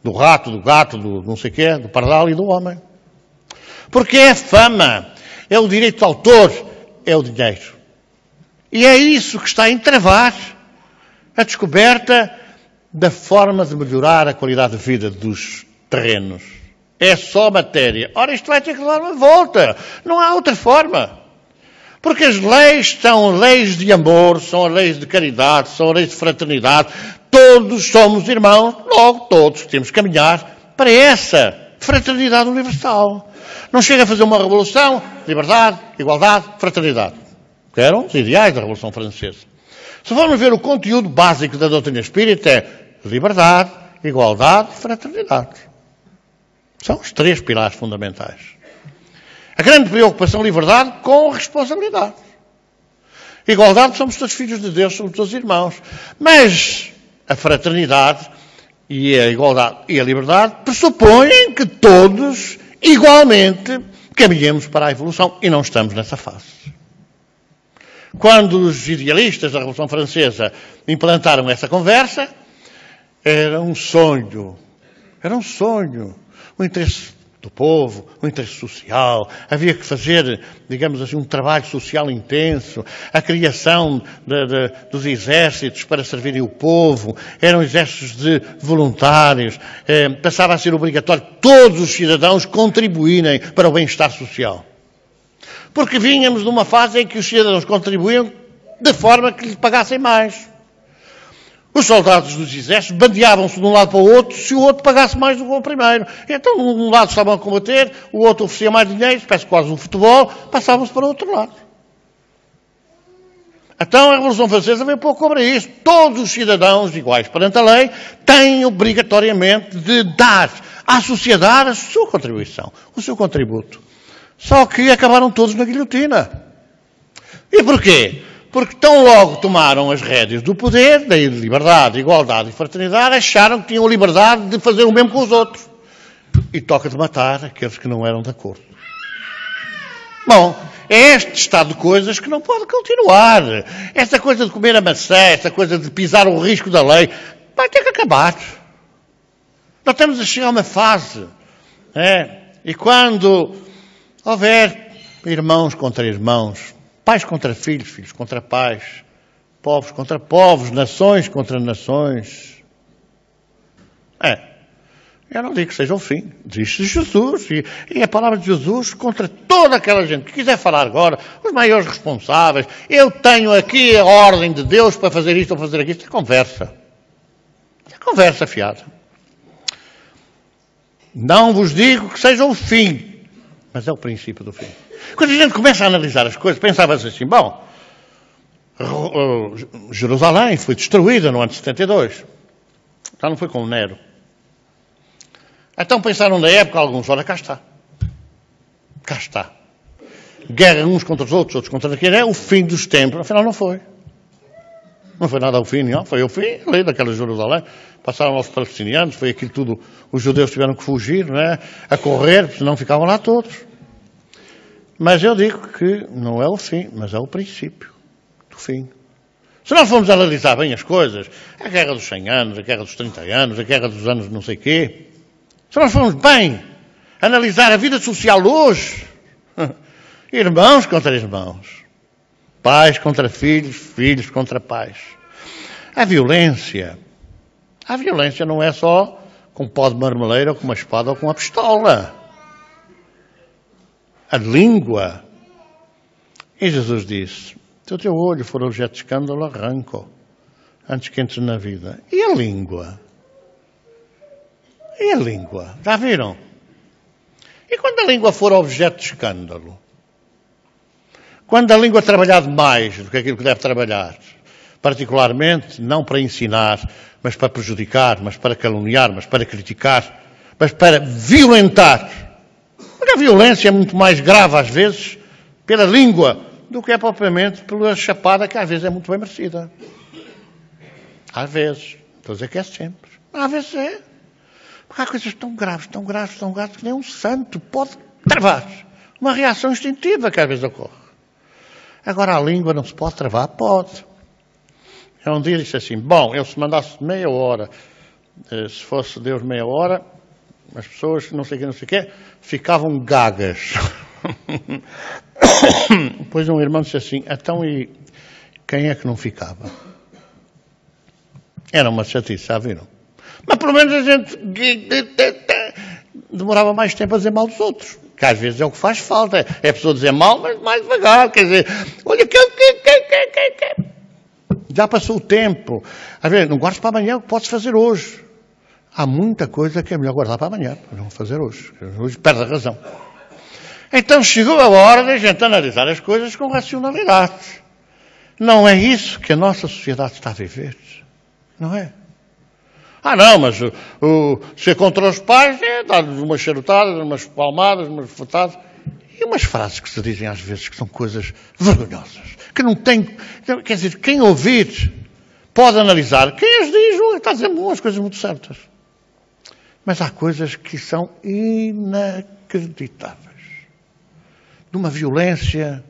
do rato, do gato, do não sei o quê, do pardal e do homem. Porque é a fama, é o direito de autor, é o dinheiro. E é isso que está a entravar a descoberta da forma de melhorar a qualidade de vida dos terrenos. É só matéria. Ora, isto vai ter que dar uma volta. Não há outra forma. Porque as leis são leis de amor, são leis de caridade, são leis de fraternidade. Todos somos irmãos, logo todos temos que caminhar para essa fraternidade universal. Não chega a fazer uma revolução, liberdade, igualdade, fraternidade. Que eram os ideais da Revolução Francesa. Se formos ver o conteúdo básico da doutrina espírita é liberdade, igualdade e fraternidade. São os 3 pilares fundamentais. A grande preocupação, liberdade com responsabilidade. Igualdade, somos todos filhos de Deus, somos todos irmãos. Mas a fraternidade e a igualdade e a liberdade pressupõem que todos, igualmente, caminhemos para a evolução. E não estamos nessa fase. Quando os idealistas da Revolução Francesa implantaram essa conversa, era um sonho. Era um sonho. O interesse do povo, o interesse social. Havia que fazer, digamos assim, um trabalho social intenso. A criação dos exércitos para servirem o povo. Eram exércitos de voluntários. Passava a ser obrigatório todos os cidadãos contribuírem para o bem-estar social. Porque vínhamos de uma fase em que os cidadãos contribuíam de forma que lhes pagassem mais. Os soldados dos exércitos bandeavam-se de um lado para o outro se o outro pagasse mais do que o primeiro. Então, um lado estavam a combater, o outro oferecia mais dinheiro, parece quase um futebol, passavam-se para o outro lado. Então, a Revolução Francesa veio pouco cobrar isso. Todos os cidadãos iguais perante a lei têm obrigatoriamente de dar à sociedade a sua contribuição, o seu contributo. Só que acabaram todos na guilhotina. E porquê? Porque tão logo tomaram as rédeas do poder, da liberdade, igualdade e fraternidade, acharam que tinham liberdade de fazer o mesmo com os outros. E toca de matar aqueles que não eram de acordo. Bom, é este estado de coisas que não pode continuar. Esta coisa de comer a maçã, esta coisa de pisar o risco da lei, vai ter que acabar. Nós estamos a chegar a uma fase. E quando houver irmãos contra irmãos, pais contra filhos, filhos contra pais, povos contra povos, nações contra nações. Eu não digo que seja o fim. Diz Jesus. E a palavra de Jesus contra toda aquela gente que quiser falar agora, os maiores responsáveis. Eu tenho aqui a ordem de Deus para fazer isto ou fazer aquilo. Isto é conversa. É conversa fiada. Não vos digo que seja o fim, mas é o princípio do fim. Quando a gente começa a analisar as coisas, pensava-se assim, bom, Jerusalém foi destruída no ano de 72. Já não foi com o Nero. Então pensaram na época alguns, olha, cá está. Cá está. Guerra uns contra os outros contra aquele. É o fim dos tempos. Afinal não foi. Não foi nada o fim, não. Foi o fim ali daquela Jerusalém. Passaram aos palestinianos, foi aquilo tudo. Os judeus tiveram que fugir, não é? A correr, senão ficavam lá todos. Mas eu digo que não é o fim, mas é o princípio do fim. Se nós formos analisar bem as coisas, a guerra dos 100 anos, a guerra dos 30 anos, a guerra dos anos não sei quê, se nós formos bem analisar a vida social hoje, irmãos contra irmãos, pais contra filhos, filhos contra pais. A violência não é só com pó de marmeleira, ou com uma espada, ou com uma pistola. A língua. E Jesus disse, se o teu olho for objeto de escândalo, arranca-o, antes que entres na vida. E a língua? E a língua? Já viram? E quando a língua for objeto de escândalo? Quando a língua trabalhar demais do que aquilo que deve trabalhar, particularmente não para ensinar, mas para prejudicar, mas para caluniar, mas para criticar, mas para violentar. Porque a violência é muito mais grave, às vezes, pela língua, do que é propriamente pela chapada, que às vezes é muito bem merecida. Às vezes. Estou a dizer que é sempre. Às vezes é. Porque há coisas tão graves, que nem um santo pode travar. Uma reação instintiva que às vezes ocorre. Agora a língua não se pode travar? Pode. Eu um dia disse assim, bom, eu se mandasse meia hora, se fosse Deus meia hora, as pessoas, não sei o quê, ficavam gagas. Depois um irmão disse assim, então e quem é que não ficava? Era uma chatice, já viram? Mas pelo menos a gente demorava mais tempo a dizer mal dos outros. Que às vezes é o que faz falta. É a pessoa dizer mal, mas mais devagar. Quer dizer, olha, já passou o tempo. Às vezes, não guardes para amanhã o que podes fazer hoje. Há muita coisa que é melhor guardar para amanhã, para não fazer hoje. Hoje perde a razão. Então chegou a hora de a gente analisar as coisas com racionalidade. Não é isso que a nossa sociedade está a viver. Não é? Não, mas ser contra os pais é dar-lhes umas charutadas, umas palmadas, umas fatadas. E umas frases que se dizem às vezes que são coisas vergonhosas. Que não tem... Quer dizer, quem ouvir pode analisar. Quem as diz está a dizer umas coisas muito certas. Mas há coisas que são inacreditáveis. De uma violência...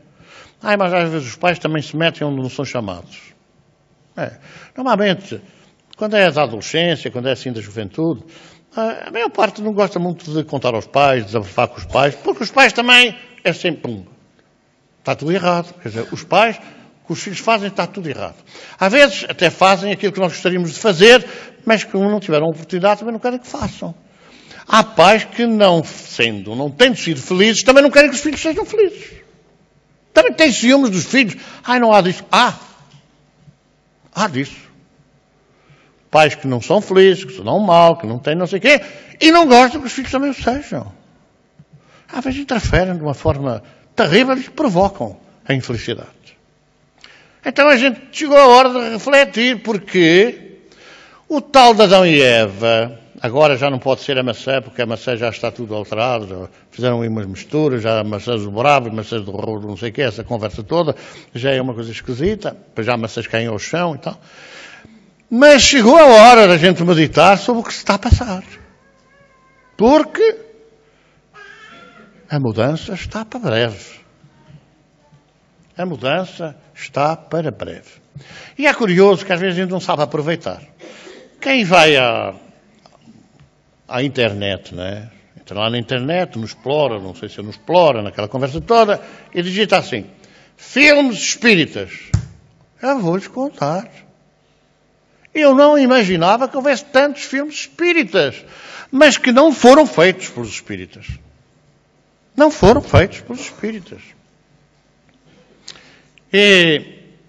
mas às vezes os pais também se metem onde não são chamados. Normalmente... Quando é da adolescência, quando é assim da juventude, a maior parte não gosta muito de contar aos pais, desabafar com os pais, porque os pais também é sempre está tudo errado. Quer dizer, os pais, o que os filhos fazem, está tudo errado. Às vezes até fazem aquilo que nós gostaríamos de fazer, mas que não tiveram oportunidade, também não querem que façam. Há pais que não tendo sido felizes, também não querem que os filhos sejam felizes. Também têm ciúmes dos filhos. Não há disso. Há disso. Pais que não são felizes, que se dão mal, que não têm não sei o quê, e não gostam que os filhos também o sejam. Às vezes interferem de uma forma terrível e provocam a infelicidade. Então a gente chegou a hora de refletir, porque o tal de Adão e Eva, agora já não pode ser a maçã, porque a maçã já está tudo alterado, já fizeram aí umas misturas, já maçãs do bravo, maçãs do rolo, não sei o quê, essa conversa toda, já é uma coisa esquisita, depois já maçãs caem ao chão e tal. Mas chegou a hora da gente meditar sobre o que se está a passar. Porque a mudança está para breve. A mudança está para breve. E é curioso que às vezes a gente não sabe aproveitar. Quem vai à internet, né? Entra lá na internet, no Explora, não sei se é no Explora, naquela conversa toda, e digita assim, filmes espíritas. Eu vou-lhes contar. Eu não imaginava que houvesse tantos filmes espíritas, mas que não foram feitos pelos espíritas. Não foram feitos pelos espíritas. E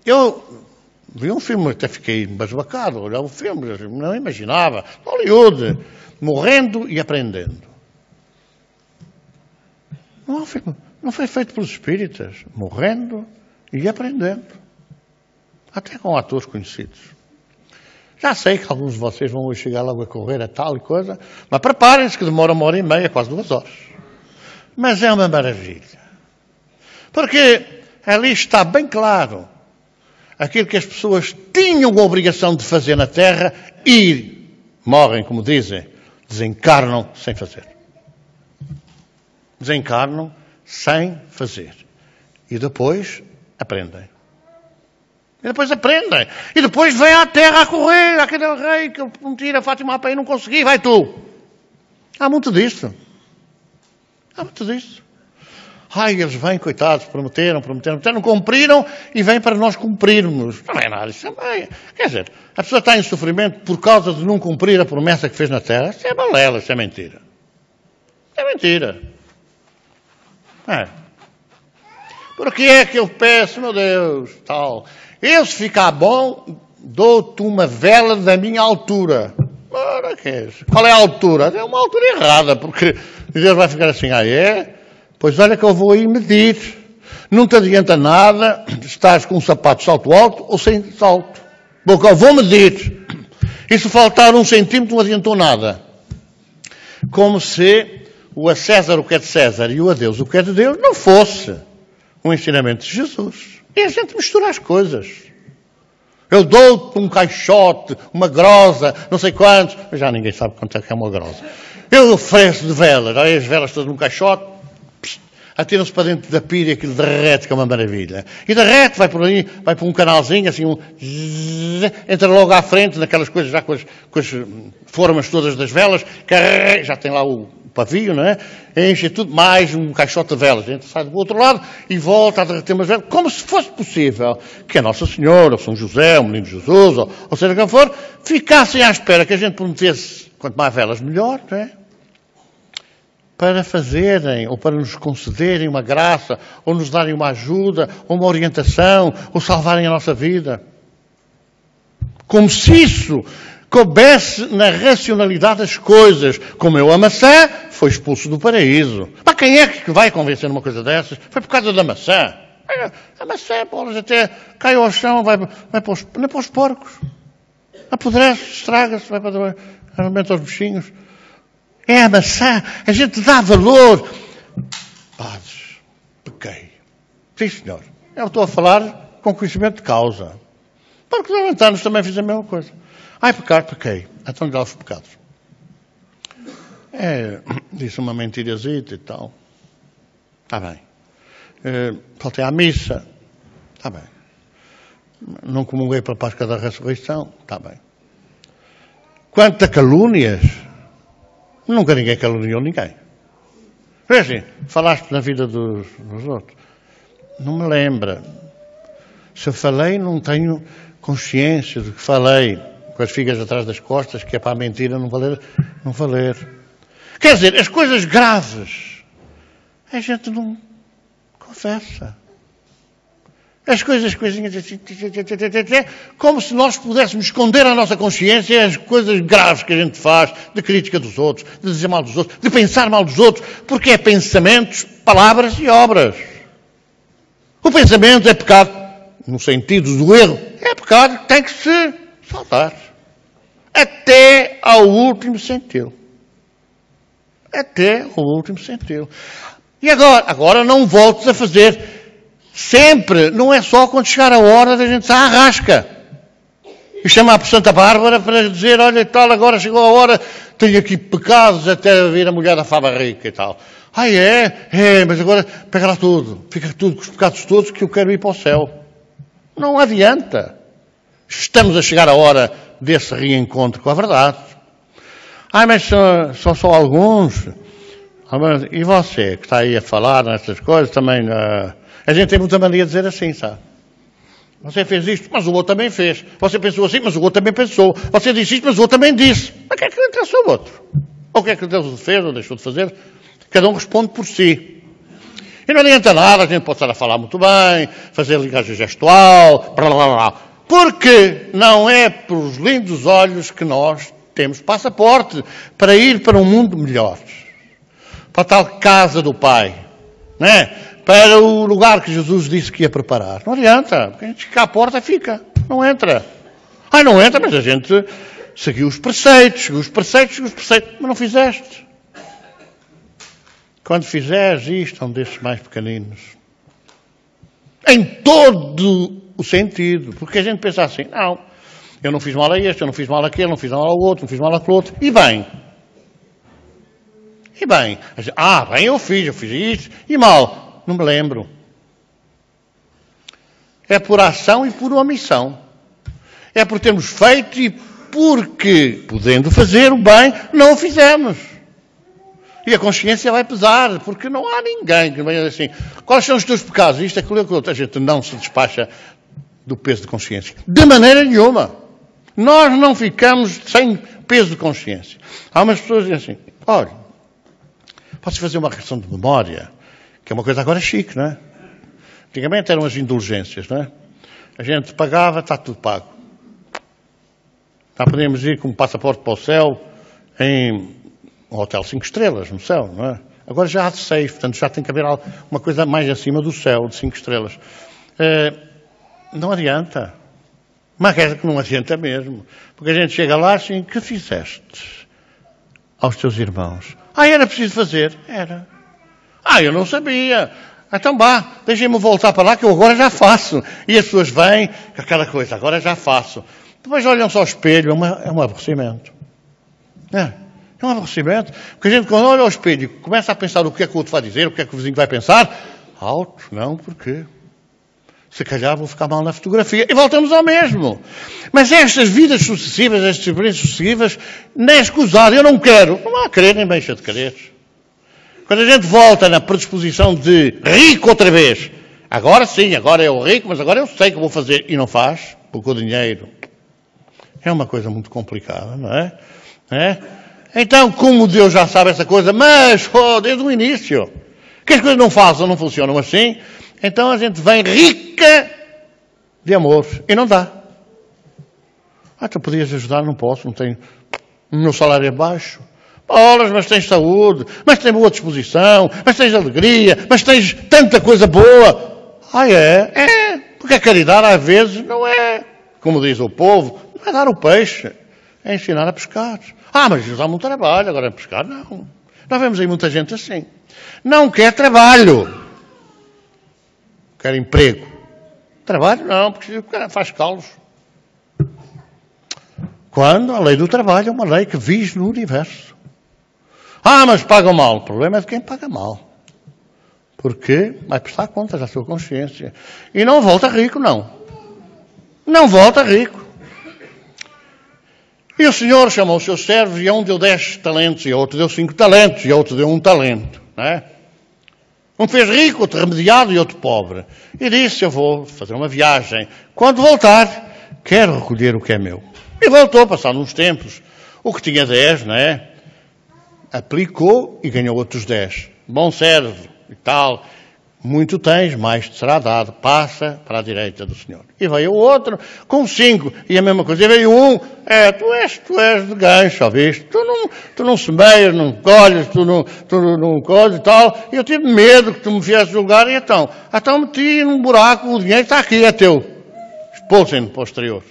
eu vi um filme, até fiquei embasbacado, olhava o filme, não imaginava. Hollywood, morrendo e aprendendo. Não foi feito pelos espíritas, morrendo e aprendendo. Até com atores conhecidos. Já sei que alguns de vocês vão hoje chegar logo a correr a tal e coisa, mas preparem-se que demora 1h30, quase 2 horas. Mas é uma maravilha. Porque ali está bem claro aquilo que as pessoas tinham a obrigação de fazer na Terra e morrem, como dizem, desencarnam sem fazer. Desencarnam sem fazer. E depois aprendem. E depois vem à Terra a correr, aquele rei que não tira Fátima a pé e não consegui, vai tu. Há muito disto. Ai, eles vêm, coitados, prometeram, não cumpriram e vêm para nós cumprirmos. Não é nada, isso também. Quer dizer, a pessoa está em sofrimento por causa de não cumprir a promessa que fez na Terra. Isso é balela, isso é mentira. É mentira. Porque é que eu peço, meu Deus, tal. Eu, se ficar bom, dou-te uma vela da minha altura. Ora, que é isso? Qual é a altura? É uma altura errada, porque Deus vai ficar assim, é? Pois olha que eu vou aí medir. Não te adianta nada estás com um sapato de salto alto ou sem salto. Porque eu vou medir. E se faltar 1 centímetro não adiantou nada. Como se o a César o que é de César e o a Deus o que é de Deus não fosse um ensinamento de Jesus. E a gente mistura as coisas. Eu dou-te um caixote, uma grosa, não sei quantos, mas já ninguém sabe quanto é que é uma grosa. Eu oferecio de velas, aí as velas todas num caixote, atiram-se para dentro da pira e aquilo derrete, que é uma maravilha. E derrete, vai por ali, vai por um canalzinho, assim, entra logo à frente, naquelas coisas, já com as formas todas das velas, já tem lá o pavio, não é? Enche tudo, mais um caixote de velas. Entra, sai do outro lado e volta a derreter umas velas, como se fosse possível que a Nossa Senhora, ou São José, o Menino Jesus, ou seja quem for, ficassem à espera que a gente prometesse, quanto mais velas, melhor, não é? Para fazerem, ou para nos concederem uma graça, ou nos darem uma ajuda, ou uma orientação, ou salvarem a nossa vida. Como se isso coubesse na racionalidade das coisas. Como a maçã foi expulso do paraíso. Mas quem é que vai convencer numa coisa dessas? Foi por causa da maçã. A maçã, Paulo, até cai ao chão, vai para os porcos. Apodrece, estraga-se, vai para alimenta os bichinhos. É a maçã. A gente dá valor. Padres, pequei. Sim, senhor. Eu estou a falar com conhecimento de causa. Porque durante anos também fiz a mesma coisa. Ai, pequei. Então dá os pecados. Disse uma mentirazita e tal. Está bem. Faltei à missa. Está bem. Não comunguei para a Páscoa da Ressurreição. Está bem. Quanto a calúnias, nunca ninguém caluniou ninguém. Foi assim, falaste na vida dos outros. Não me lembra. Se eu falei, não tenho consciência do que falei. Com as figas atrás das costas, que é para a mentira não valer. Quer dizer, as coisas graves, a gente não confessa. As coisinhas assim, como se nós pudéssemos esconder a nossa consciência as coisas graves que a gente faz, de crítica dos outros, de dizer mal dos outros, de pensar mal dos outros, porque é pensamentos, palavras e obras. O pensamento é pecado, no sentido do erro, é pecado que tem que se saltar. Até ao último centil. Até ao último centil. E agora não voltes a fazer sempre. Não é só quando chegar a hora da gente se arrasca. E chamar por Santa Bárbara para dizer, olha e tal, agora chegou a hora, tenho aqui pecados até vir a mulher da fava rica e tal. Mas agora pega lá tudo. Fica tudo com os pecados todos que eu quero ir para o céu. Não adianta. Estamos a chegar a hora desse reencontro com a verdade. Mas são só alguns. E você, que está aí a falar nestas coisas, também... A gente tem muita mania de dizer assim, sabe? Você fez isto, mas o outro também fez. Você pensou assim, mas o outro também pensou. Você disse isto, mas o outro também disse. Mas o que é que interessa ao outro? Ou o que é que Deus fez ou deixou de fazer? Cada um responde por si. E não adianta nada, a gente pode estar a falar muito bem, fazer linguagem gestual, blá, blá, blá. Porque não é pelos lindos olhos que nós temos passaporte para ir para um mundo melhor. Para a tal casa do Pai. Não é? Para o lugar que Jesus disse que ia preparar. Não adianta, porque a gente fica à porta, fica, não entra. Não entra, mas a gente seguiu os preceitos, mas não fizeste. Quando fizeres isto, um destes mais pequeninos, em todo o sentido, porque a gente pensa assim, não, eu não fiz mal a este, eu não fiz mal àquele, não fiz mal ao outro, não fiz mal àquele outro, e bem, bem, eu fiz isto, e mal. Não me lembro. É por ação e por omissão. É por termos feito e porque, podendo fazer o bem, não o fizemos. E a consciência vai pesar, porque não há ninguém que venha assim. Quais são os teus pecados? Isto, aquilo, aquilo outro. A gente não se despacha do peso de consciência. De maneira nenhuma. Nós não ficamos sem peso de consciência. Há umas pessoas que dizem assim, olha, posso fazer uma regressão de memória? Que é uma coisa agora chique, não é? Antigamente eram as indulgências, não é? A gente pagava, está tudo pago. Já podíamos ir com um passaporte para o céu em um hotel 5 estrelas no céu, não é? Agora já há de 6, portanto já tem que haver uma coisa mais acima do céu, de 5 estrelas. Não adianta. Mas é que não adianta mesmo. Porque a gente chega lá assim, que fizeste aos teus irmãos? Era preciso fazer? Era. Eu não sabia. Então deixem-me voltar para lá que eu agora já faço. E as pessoas vêm com aquela coisa, agora já faço. Depois olham-se ao espelho, é um aborrecimento. É um aborrecimento. Porque a gente quando olha ao espelho e começa a pensar o que é que o outro vai dizer, o que é que o vizinho vai pensar, alto, não, porquê? Se calhar vou ficar mal na fotografia. E voltamos ao mesmo. Mas estas vidas sucessivas, estas experiências sucessivas, nem é escusado. Eu não quero. Não há querer nem deixa de querer. Quando a gente volta na predisposição de rico outra vez, agora sim, agora é o rico, mas agora eu sei que vou fazer, e não faz, porque o dinheiro é uma coisa muito complicada, não é? Então, como Deus já sabe essa coisa, mas desde o início, que as coisas não funcionam assim, então a gente vem rica de amor, e não dá. Tu podias ajudar, não posso, não tenho, o meu salário é baixo. Mas tens saúde, mas tens boa disposição, mas tens alegria, mas tens tanta coisa boa. Porque a caridade às vezes não é, como diz o povo, não é dar o peixe, é ensinar a pescar. Mas isso dá muito trabalho, agora a pescar não. Nós vemos aí muita gente assim. Não quer trabalho, quer emprego. Trabalho não, porque o cara faz calos. Quando a lei do trabalho é uma lei que vige no universo. Mas pagam mal. O problema é de quem paga mal. Porque vai prestar contas à sua consciência. E não volta rico, não. Não volta rico. E o Senhor chamou os seus servos e a um deu 10 talentos, e a outro deu 5 talentos, e a outro deu 1 talento. Não é? Um fez rico, outro remediado e outro pobre. E disse, eu vou fazer uma viagem. Quando voltar, quero recolher o que é meu. E voltou, passando uns tempos. O que tinha 10, não é? Aplicou e ganhou outros 10. Bom servo e tal. Muito tens, mais te será dado. Passa para a direita do Senhor. E veio o outro com 5. E a mesma coisa. E veio um. Tu és de gancho, ó, viste? Tu não semeias, não colhes, tu não colhes e tal. E eu tive medo que tu me viesse julgar. E então meti num buraco, o dinheiro está aqui, é teu. Expulsem-no para o exterior.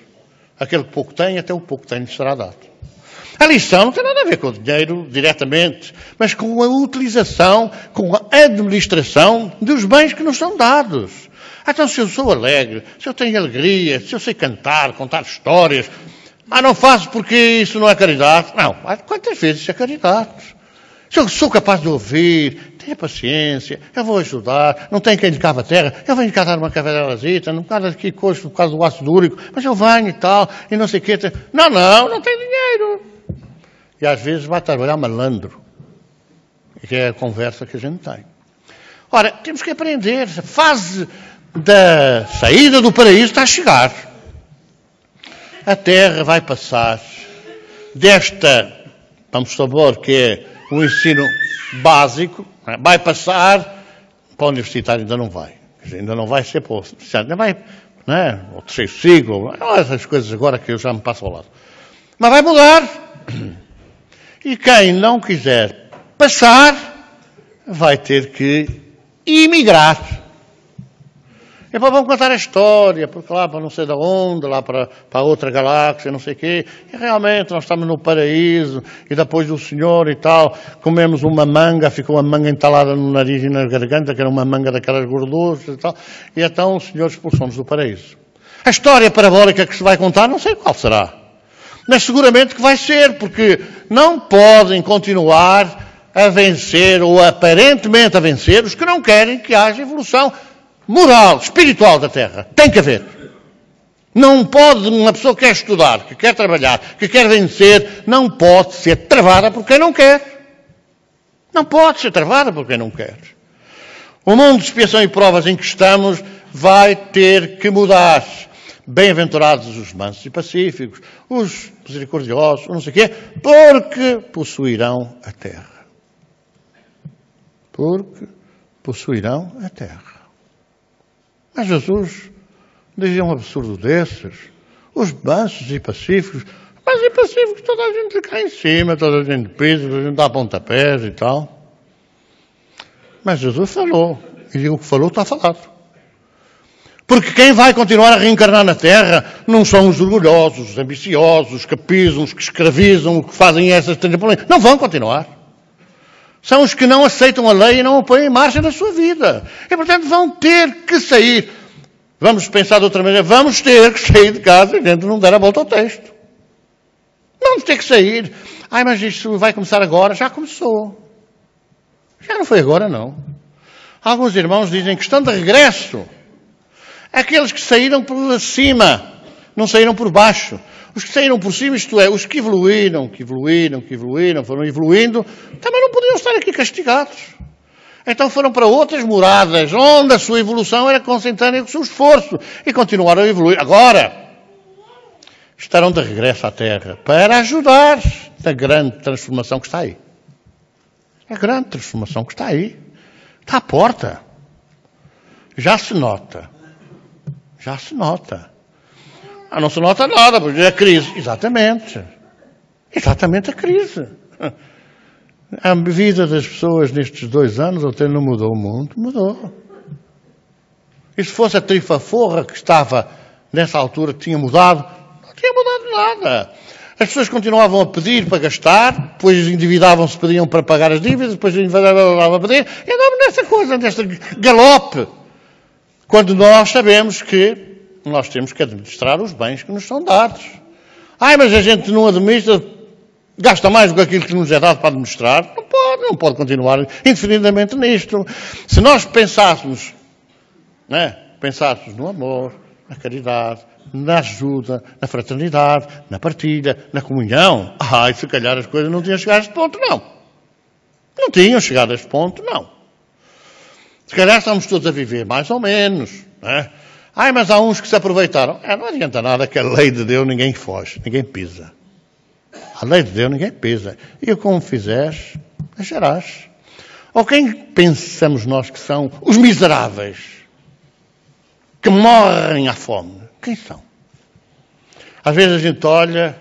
Aquele que pouco tem, até o pouco tem lhe será dado. A lição não tem nada a ver com o dinheiro diretamente, mas com a utilização, com a administração dos bens que nos são dados. Então, se eu sou alegre, se eu tenho alegria, se eu sei cantar, contar histórias, não faço porque isso não é caridade. Não, quantas vezes isso é caridade? Se eu sou capaz de ouvir, tenha paciência, eu vou ajudar, não tenho quem lhe cava a terra, eu venho cá dar uma cavedelazita, não cava aqui coxo por causa do ácido úrico, mas eu venho e tal, e não sei o quê. Não tem dinheiro. E às vezes vai trabalhar malandro, que é a conversa que a gente tem. Ora, temos que aprender, fase da saída do paraíso está a chegar. A Terra vai passar desta, vamos supor que é o ensino básico, vai passar para o universitário, ainda não vai. Ainda não vai ser para o universitário, ainda vai, não é? O terceiro ciclo, essas coisas agora que eu já me passo ao lado. Mas vai mudar. E quem não quiser passar, vai ter que emigrar. E depois vão contar a história, porque lá para não sei de onde, lá para outra galáxia, não sei o quê. E realmente nós estamos no paraíso, e depois do Senhor e tal, comemos uma manga, ficou a manga entalada no nariz e na garganta, que era uma manga daquelas gorduras e tal. E então o Senhor expulsou-nos do paraíso. A história parabólica que se vai contar, não sei qual será. Mas seguramente que vai ser, porque não podem continuar a vencer, ou aparentemente a vencer, os que não querem que haja evolução moral, espiritual da Terra. Tem que haver. Não pode uma pessoa que quer estudar, que quer trabalhar, que quer vencer, não pode ser travada por quem não quer. Não pode ser travada por quem não quer. O mundo de expiação e provas em que estamos vai ter que mudar. Bem-aventurados os mansos e pacíficos, os misericordiosos, não sei o quê, porque possuirão a terra. Porque possuirão a terra. Mas Jesus dizia um absurdo desses. Os mansos e pacíficos, toda a gente cai em cima, toda a gente pisa, toda a gente dá pontapés e tal. Mas Jesus falou, e o que falou está falado. Porque quem vai continuar a reencarnar na Terra não são os orgulhosos, os ambiciosos, os que pisam, os que escravizam, os que fazem essas tentativas. Não vão continuar. São os que não aceitam a lei e não a põem em marcha na sua vida. E, portanto, vão ter que sair. Vamos pensar de outra maneira. Vamos ter que sair de casa e a gente não der a volta ao texto. Vamos ter que sair. Ai, mas isto vai começar agora. Já começou. Já não foi agora, não. Alguns irmãos dizem que estão de regresso. Aqueles que saíram por cima, não saíram por baixo. Os que saíram por cima, isto é, os que evoluíram, foram evoluindo, também não podiam estar aqui castigados. Então foram para outras moradas, onde a sua evolução era concentrada no seu esforço, e continuaram a evoluir. Agora, estarão de regresso à Terra, para ajudar na grande transformação que está aí. A grande transformação que está aí. Está à porta. Já se nota. Já se nota. Não se nota nada, porque é a crise. Exatamente. Exatamente a crise. A vida das pessoas nestes 2 anos até não mudou muito. Mudou. E se fosse a trifaforra que estava nessa altura que tinha mudado, não tinha mudado nada. As pessoas continuavam a pedir para gastar, depois endividavam-se, pediam para pagar as dívidas, depois endividavam a pedir, e andavam nessa coisa, nesta galope. Quando nós sabemos que nós temos que administrar os bens que nos são dados. Mas a gente não administra, gasta mais do que aquilo que nos é dado para administrar. Não pode continuar indefinidamente nisto. Se nós pensássemos no amor, na caridade, na ajuda, na fraternidade, na partilha, na comunhão, se calhar as coisas não tinham chegado a este ponto, não. Não tinham chegado a este ponto, não. Se calhar estamos todos a viver mais ou menos, não é? Mas há uns que se aproveitaram. Não adianta nada que a lei de Deus ninguém foge, ninguém pisa. A lei de Deus ninguém pisa. E como fizeres, deixarás. Ou quem pensamos nós que são os miseráveis, que morrem à fome? Quem são? Às vezes a gente olha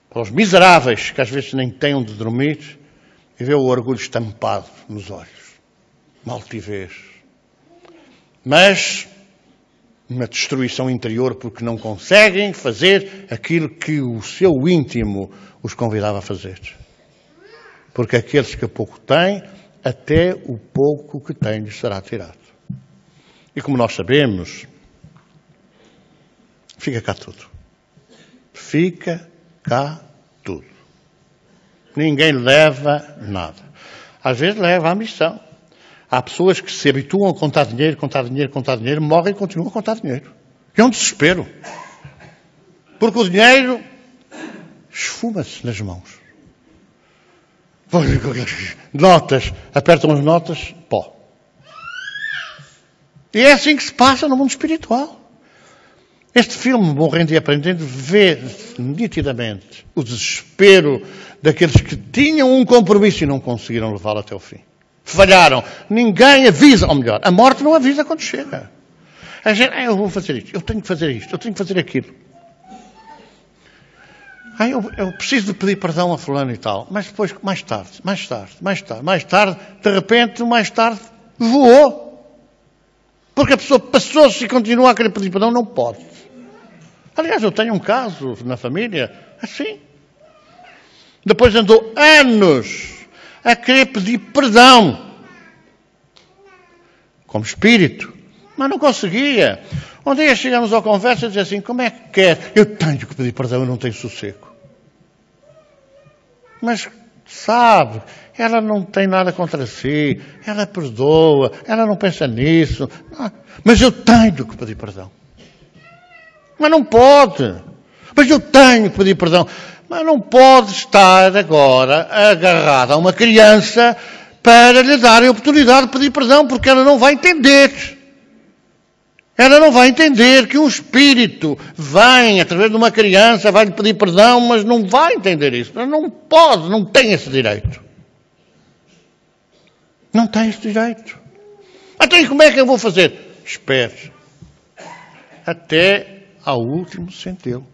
para os miseráveis, que às vezes nem têm onde dormir, e vê o orgulho estampado nos olhos. Maltivez. Mas uma destruição interior porque não conseguem fazer aquilo que o seu íntimo os convidava a fazer. Porque aqueles que pouco têm, até o pouco que têm lhes será tirado. E como nós sabemos, fica cá tudo. Fica cá tudo. Ninguém leva nada. Às vezes leva a ambição. Há pessoas que se habituam a contar dinheiro, morrem e continuam a contar dinheiro. É um desespero. Porque o dinheiro esfuma-se nas mãos. Notas, apertam as notas, pó. E é assim que se passa no mundo espiritual. Este filme, Morrendo e Aprendendo, vê nitidamente o desespero daqueles que tinham um compromisso e não conseguiram levá-lo até o fim. Falharam. Ninguém avisa, ou melhor, a morte não avisa quando chega. A gente, eu vou fazer isto, eu tenho que fazer isto, eu tenho que fazer aquilo. Eu preciso de pedir perdão a fulano e tal, mas depois, mais tarde, de repente, voou. Porque a pessoa passou-se e continua a querer pedir perdão, não pode. Aliás, eu tenho um caso na família, assim. Depois andou anos a querer pedir perdão. Como espírito. Mas não conseguia. Um dia chegamos à conversa e dizia assim, como é que quer? Eu tenho que pedir perdão, eu não tenho sossego. Mas, sabe, ela não tem nada contra si, ela perdoa, ela não pensa nisso. Mas eu tenho que pedir perdão. Mas não pode. Mas eu tenho que pedir perdão. Mas não pode estar agora agarrada a uma criança para lhe dar a oportunidade de pedir perdão, porque ela não vai entender. Ela não vai entender que um espírito vem através de uma criança, vai lhe pedir perdão, mas não vai entender isso. Ela não pode, não tem esse direito. Não tem esse direito. Então, e como é que eu vou fazer? Espere. Até ao último centelo.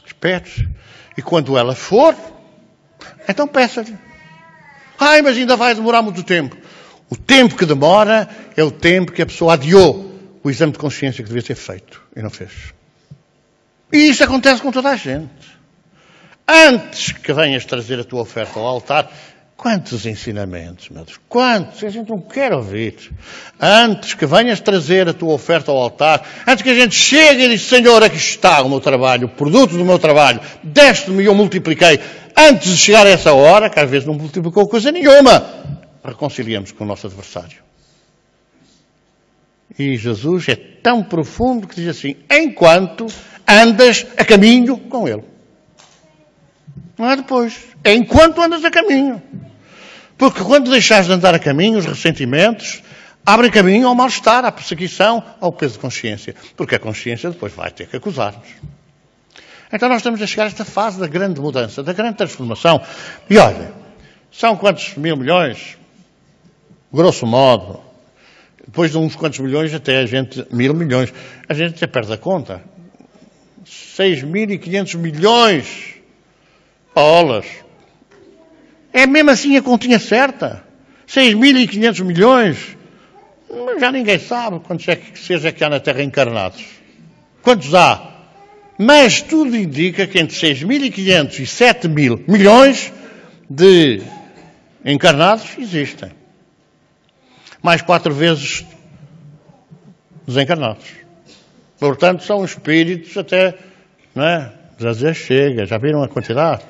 Espere. E quando ela for, então peça-lhe. Mas ainda vai demorar muito tempo. O tempo que demora é o tempo que a pessoa adiou o exame de consciência que devia ter feito e não fez. E isso acontece com toda a gente. Antes que venhas trazer a tua oferta ao altar, quantos ensinamentos, meu Deus, quantos, a gente não quer ouvir. Antes que venhas trazer a tua oferta ao altar, antes que a gente chegue e diz, Senhor, aqui está o meu trabalho, o produto do meu trabalho, deste-me e eu multipliquei. Antes de chegar a essa hora, que às vezes não multiplicou coisa nenhuma, reconciliamos com o nosso adversário. E Jesus é tão profundo que diz assim, enquanto andas a caminho com Ele. Não é depois. É enquanto andas a caminho. Porque quando deixares de andar a caminho, os ressentimentos abrem caminho ao mal-estar, à perseguição, ao peso de consciência. Porque a consciência depois vai ter que acusar-nos. Então nós estamos a chegar a esta fase da grande mudança, da grande transformação. E olha, são quantos mil milhões? Grosso modo. Depois de uns quantos milhões, até a gente, 1.000 milhões. A gente até perde a conta. 6.500 milhões de dólares. É mesmo assim a continha certa. 6.500 milhões. Já ninguém sabe quantos é que seja que há na Terra encarnados. Quantos há? Mas tudo indica que entre 6.500 e 7.000 milhões de encarnados existem. Mais 4 vezes desencarnados. Portanto, são espíritos até, não é? Já dizer chega, já viram a quantidade?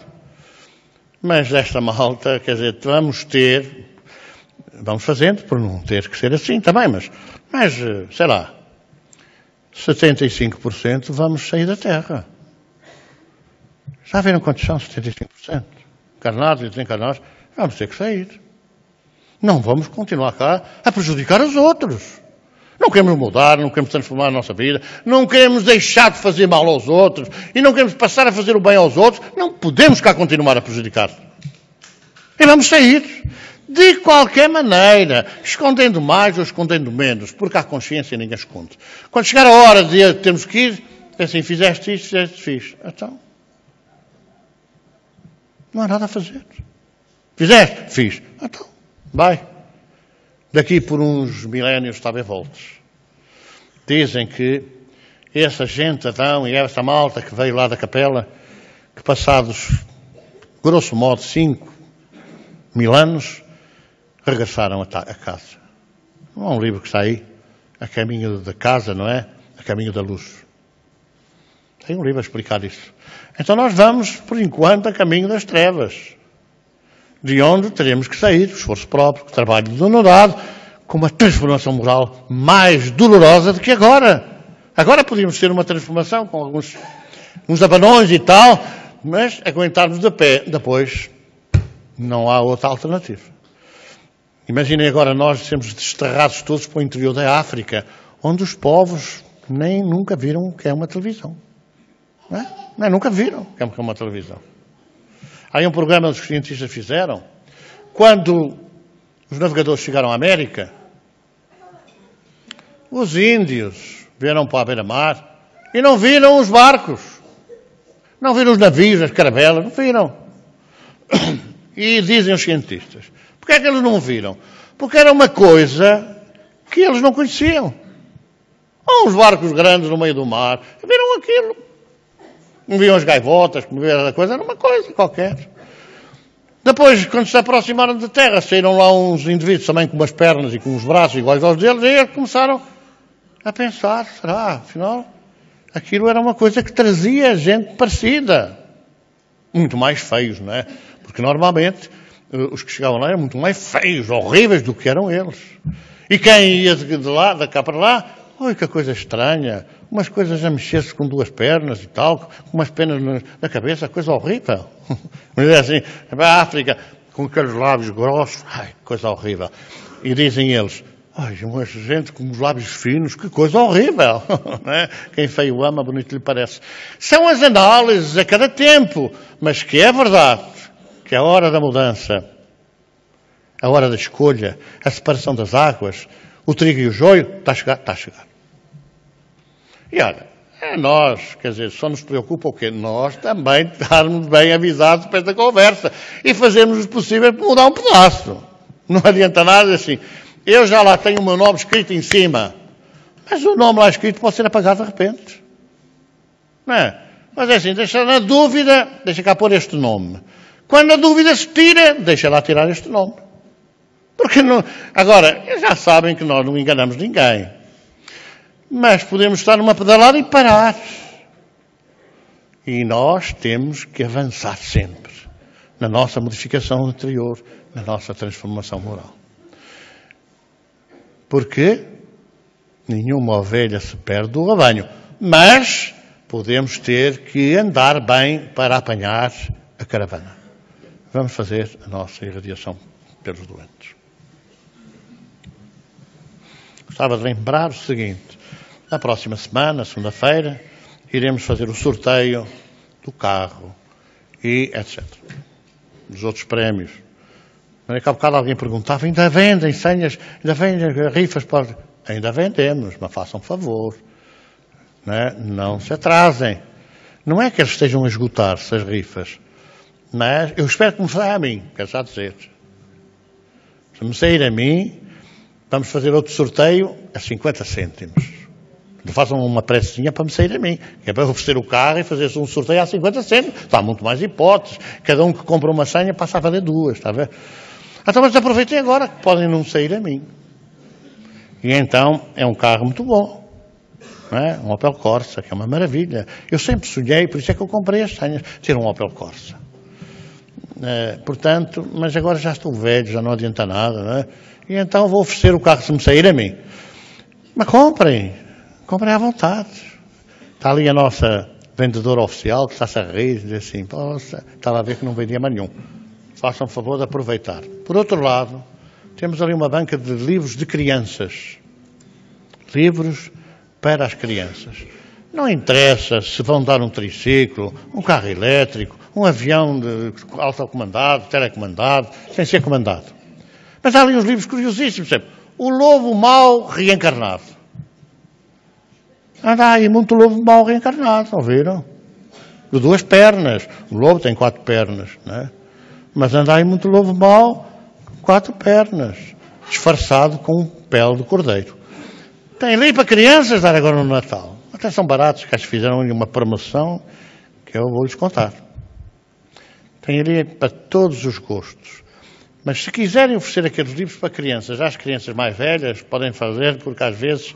Mas desta malta, quer dizer, vamos fazendo, por não ter que ser assim também, mas sei lá, 75% vamos sair da Terra. Já viram quantos são 75%? Encarnados e desencarnados, vamos ter que sair. Não vamos continuar cá a prejudicar os outros. Não queremos mudar, não queremos transformar a nossa vida, não queremos deixar de fazer mal aos outros e não queremos passar a fazer o bem aos outros. Não podemos cá continuar a prejudicar. E vamos sair. De qualquer maneira, escondendo mais ou escondendo menos, porque há consciência e ninguém esconde. Quando chegar a hora de termos que ir, é assim, fizeste isto, fiz. Então, não há nada a fazer. Fizeste? Fiz. Então, vai. Daqui por uns milénios talvez voltes. Dizem que essa gente, Adão e essa malta que veio lá da capela, que passados, grosso modo, 5.000 anos, regressaram a casa. Não há um livro que está aí, A Caminho da Casa, não é? A Caminho da Luz. Tem um livro a explicar isso. Então nós vamos, por enquanto, a caminho das trevas. De onde teremos que sair, esforço próprio, trabalho honorado, com uma transformação moral mais dolorosa do que agora. Agora podíamos ter uma transformação com uns abanões e tal, mas aguentarmos de pé. Depois não há outra alternativa. Imaginem agora nós sermos desterrados todos para o interior da África, onde os povos nem nunca viram o que é uma televisão. Não é? Nem nunca viram o que é uma televisão. Há um programa que os cientistas fizeram, quando os navegadores chegaram à América, os índios vieram para a beira-mar e não viram os barcos, não viram os navios, as caravelas, não viram. E dizem os cientistas, porquê é que eles não viram? Porque era uma coisa que eles não conheciam. Ou uns barcos grandes no meio do mar, viram aquilo. Não viam as gaivotas, não viam a coisa, era uma coisa qualquer. Depois, quando se aproximaram da terra, saíram lá uns indivíduos também com umas pernas e com uns braços iguais aos deles, e eles começaram a pensar, será, afinal, aquilo era uma coisa que trazia gente parecida. Muito mais feios, não é? Porque normalmente os que chegavam lá eram muito mais feios, horríveis do que eram eles. E quem ia de lá, de cá para lá, oi, que coisa estranha, umas coisas a mexer-se com duas pernas e tal, com umas penas na cabeça, coisa horrível. Mas é assim, vai à África, com aqueles lábios grossos, ai, coisa horrível. E dizem eles, ai, uma gente com os lábios finos, que coisa horrível. Não é? Quem feio ama, bonito lhe parece. São as análises a cada tempo, mas que é verdade, que a hora da mudança, a hora da escolha, a separação das águas, o trigo e o joio, está a chegar, está a chegar. E olha, nós, quer dizer, só nos preocupa o quê? Nós também estarmos bem avisados para esta conversa e fazermos o possível para mudar um pedaço. Não adianta nada assim. Eu já lá tenho o meu nome escrito em cima, mas o nome lá escrito pode ser apagado de repente. Não é? Mas é assim, deixa na dúvida, deixa cá pôr este nome. Quando a dúvida se tira, deixa lá tirar este nome. Porque não... Agora, já sabem que nós não enganamos ninguém. Mas podemos estar numa pedalada e parar. E nós temos que avançar sempre na nossa modificação interior, na nossa transformação moral. Porque nenhuma ovelha se perde do rebanho. Mas podemos ter que andar bem para apanhar a caravana. Vamos fazer a nossa irradiação pelos doentes. Gostava de lembrar o seguinte. Na próxima semana, segunda-feira, iremos fazer o sorteio do carro e etc. Dos outros prémios. Mas há bocado alguém perguntava, ainda vendem senhas, ainda vendem rifas para... Ainda vendemos, mas façam favor. Não se atrasem. Não é que eles estejam a esgotar-se as rifas, mas eu espero que me saia a mim, quero já dizer. Se me sair a mim, vamos fazer outro sorteio a 50 cêntimos. Façam uma precinha para me sair a mim, que é para oferecer o carro e fazer-se um sorteio a 50 cêntimos. Está muito mais hipóteses. Cada um que compra uma senha passa a valer duas, está a ver? Então, mas aproveitem agora que podem não sair a mim. E então, é um carro muito bom. Não é? Um Opel Corsa, que é uma maravilha. Eu sempre sonhei, por isso é que eu comprei as senhas, ter um Opel Corsa. Portanto, mas agora já estou velho, já não adianta nada, não é? E então vou oferecer o carro se me sair a mim. Mas comprem à vontade. Está ali a nossa vendedora oficial que está-se a rir, diz assim, poxa, estava a ver que não vendia mais nenhum. Façam favor de aproveitar. Por outro lado, temos ali uma banca de livros de crianças. Livros para as crianças. Não interessa se vão dar um triciclo, um carro elétrico, um avião de autocomandado, telecomandado, sem ser comandado. Mas há ali uns livros curiosíssimos, sempre. O Lobo Mau Reencarnado. Anda aí muito lobo mau reencarnado, ouviram? De duas pernas. O lobo tem 4 pernas, não é? Mas anda aí muito lobo mau com 4 pernas, disfarçado com pele de cordeiro. Tem ali para crianças dar agora no Natal. Até são baratos, que acho que fizeram uma promoção que eu vou-lhes contar. Tem ali para todos os gostos. Mas se quiserem oferecer aqueles livros para crianças, às crianças mais velhas, podem fazer, porque às vezes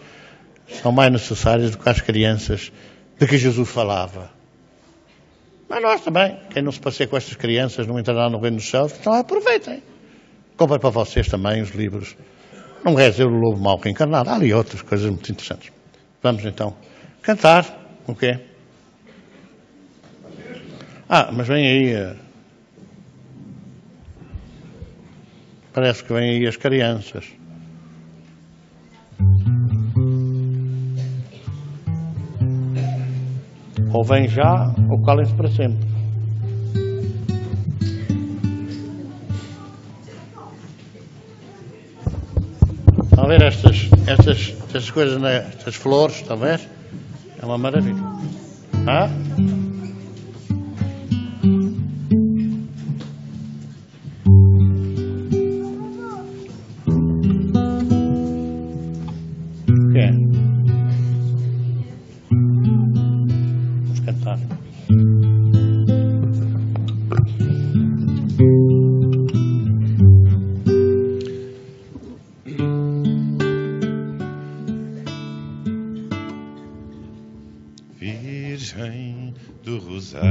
são mais necessárias do que as crianças de que Jesus falava. Mas nós também, quem não se passeia com estas crianças, não entrará no reino dos céus, então aproveitem. Comprem para vocês também os livros. Não quer dizer o Lobo Mau Reencarnado, há ali outras coisas muito interessantes. Vamos então cantar o quê? Mas vem aí... Parece que vêm aí as crianças. Ou vêm já, ou calem-se para sempre. Estão a ver estas coisas, né? Estas flores, estão a ver? É uma maravilha. Ah? O que é? Vamos cantar. Virgem do Rosário,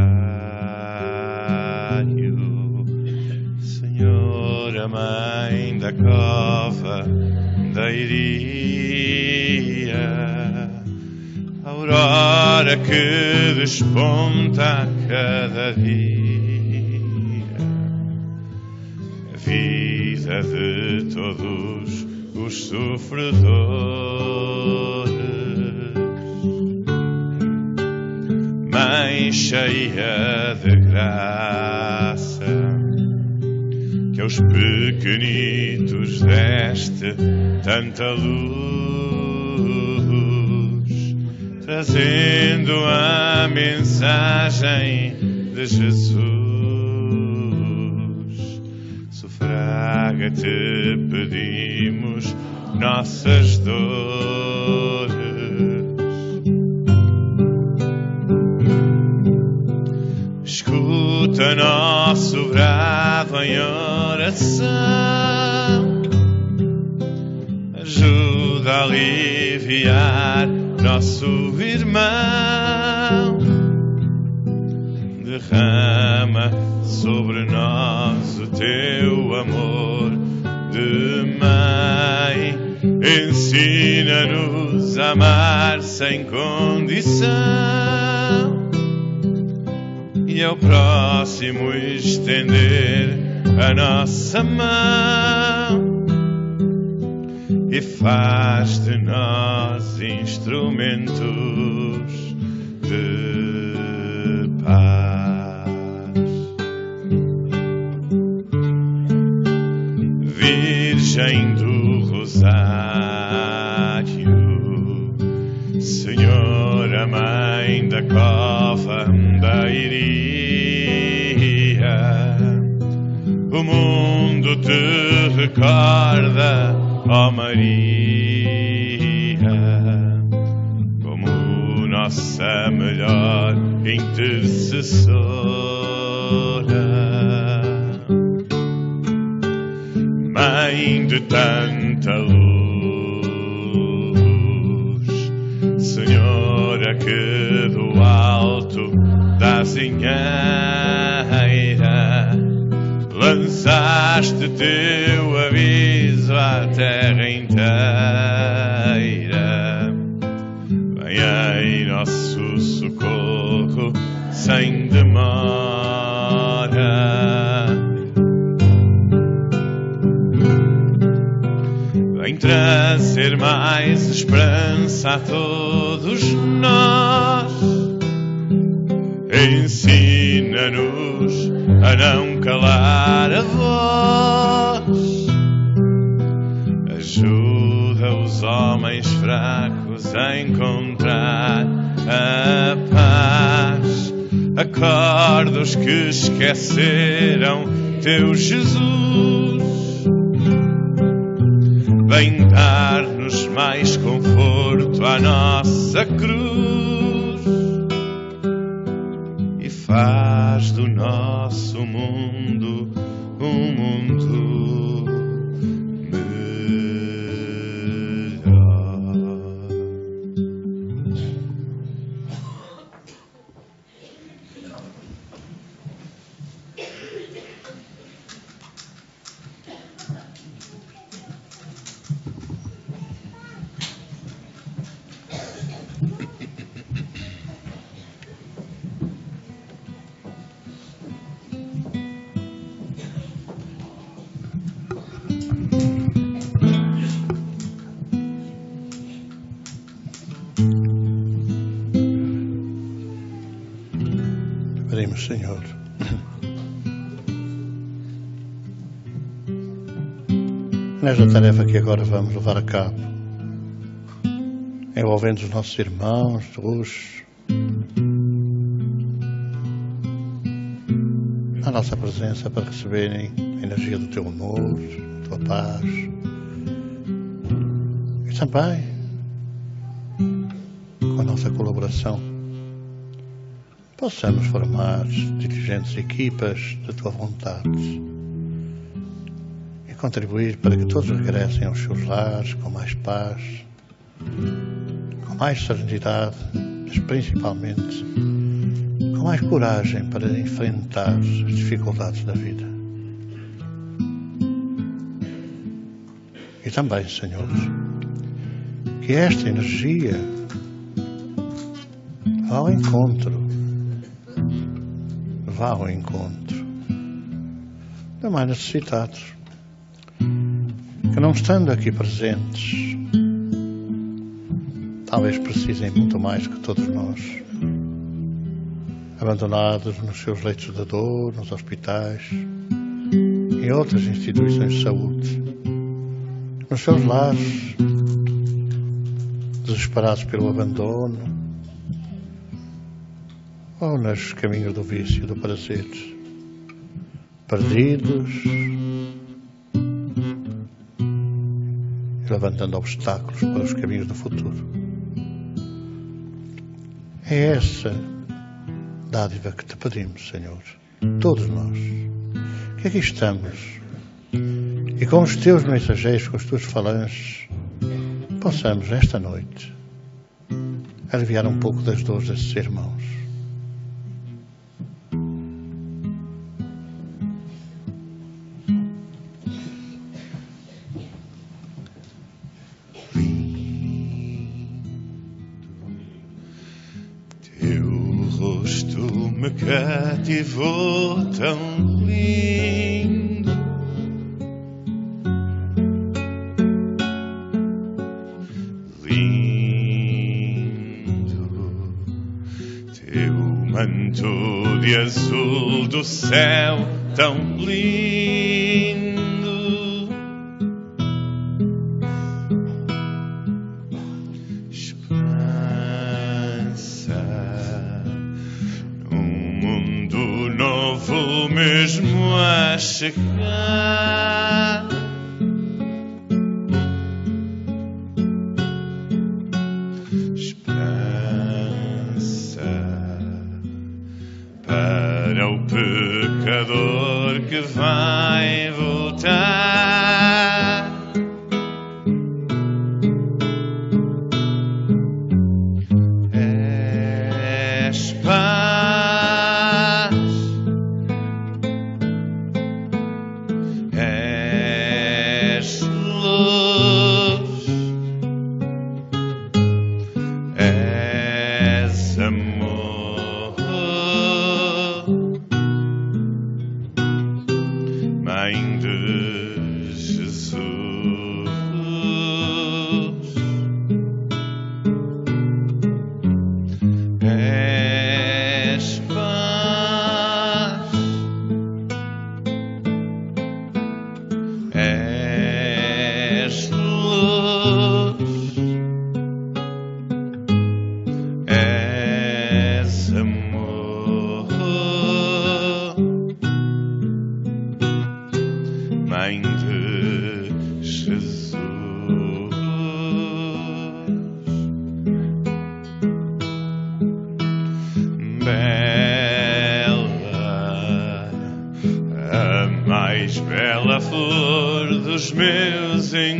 Senhora Mãe da Cova da Iria, aurora que desponta a cada dia, a vida de todos os sofredores. Mãe cheia de graça, que aos pequenitos deste tanta luz, trazendo a mensagem de Jesus. Sufraga-te, pedimos nossas dores. Escuta nosso brado em oração, ajuda a aliviar nosso irmão, derrama sobre nós o teu amor de mãe, ensina-nos a amar sem condição e ao próximo estender a nossa mão, e faz de nós instrumentos de paz. Virgem do Rosário, Senhora Mãe da Cova da Iria, o mundo te recorda, ó Maria, como nossa melhor intercessora. Mãe de tanta luz, Senhora que do alto da zinheira lançaste teu aviso à terra inteira. Vem em nosso socorro sem demora. Vem trazer mais esperança a todos nós. Ensina-nos a não calar a voz. Ajuda os homens fracos a encontrar a paz. Acorda os que esqueceram teu Jesus. Vem dar-nos mais conforto à nossa cruz e faz do nosso mundo um mundo melhor. Pedimos, Senhor, nesta tarefa que agora vamos levar a cabo, envolvendo os nossos irmãos, a nossa presença para receberem a energia do Teu amor, da Tua paz, e também com a nossa colaboração possamos formar dirigentes equipas da Tua vontade e contribuir para que todos regressem aos seus lares com mais paz, com mais serenidade, mas principalmente com mais coragem para enfrentar as dificuldades da vida. E também, Senhor, que esta energia vá ao encontro de mais necessitados, que não estando aqui presentes, talvez precisem muito mais que todos nós, abandonados nos seus leitos de dor, nos hospitais, em outras instituições de saúde, nos seus lares, desesperados pelo abandono, ou nos caminhos do vício e do prazer, perdidos e levantando obstáculos para os caminhos do futuro. É essa dádiva que te pedimos, Senhor, todos nós, que aqui estamos, e com os teus mensageiros, com as tuas falanges, possamos, esta noite, aliviar um pouco das dores desses irmãos. Me cativou tão lindo, lindo, teu manto de azul do céu tão lindo, novo mesmo a chegar, esperança para o pecador que vai voltar, és paz. Mãe de Jesus, és paz, és luz, és amor. Mãe de Jesus, bela, a mais bela flor dos meus encantos,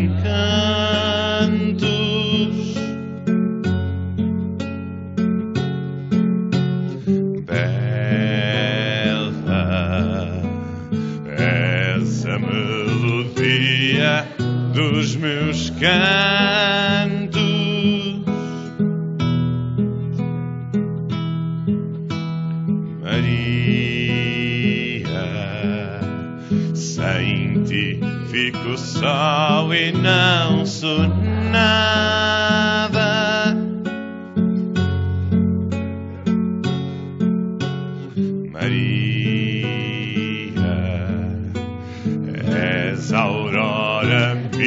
a melodia dos meus cantos, Maria, sem ti fico só e não sou nada,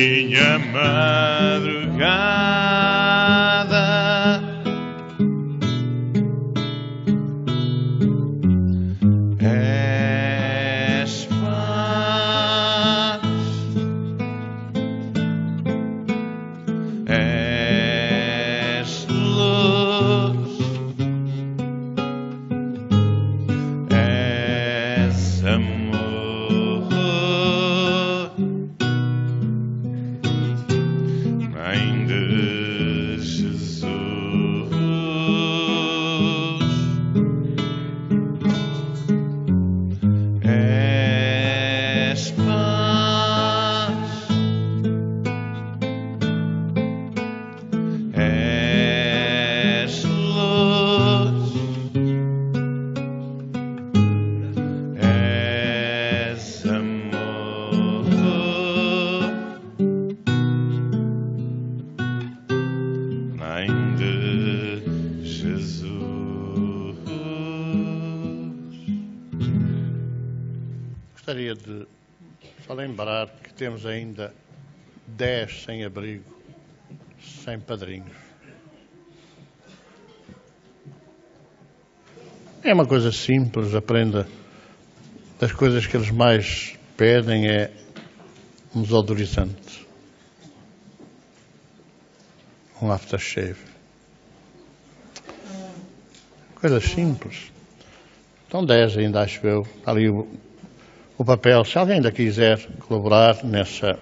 minha madrugada. És paz, és luz, és amor, Mãe de Jesus. És paz, és luz, és amor, Mãe de Jesus. Gostaria de só lembrar que temos ainda 10 sem abrigo, sem padrinhos. É uma coisa simples, aprenda. Das coisas que eles mais pedem é um desodorizante, um aftershave. Coisas simples. Então 10 ainda, acho eu. Ali o papel, se alguém ainda quiser colaborar nessa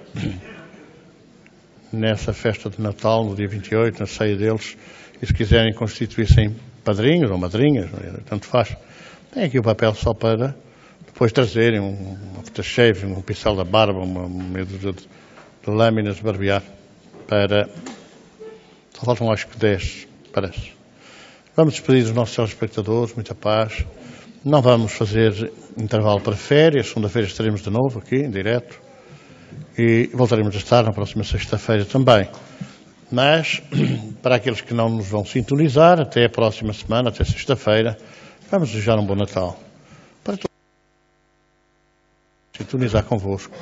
festa de Natal, no dia 28, na ceia deles, e se quiserem constituir-se em padrinhos ou madrinhas, tanto faz, tem aqui o papel só para depois trazerem um aftershave, um pincel da barba, uma meia dúzia de lâminas de barbear, para... Só faltam acho que 10, parece. Vamos despedir dos nossos telespectadores, muita paz. Não vamos fazer intervalo para férias, segunda-feira estaremos de novo aqui, em direto, e voltaremos a estar na próxima sexta-feira também. Mas, para aqueles que não nos vão sintonizar, até a próxima semana, até sexta-feira, vamos desejar um bom Natal. Para todos, sintonizar convosco.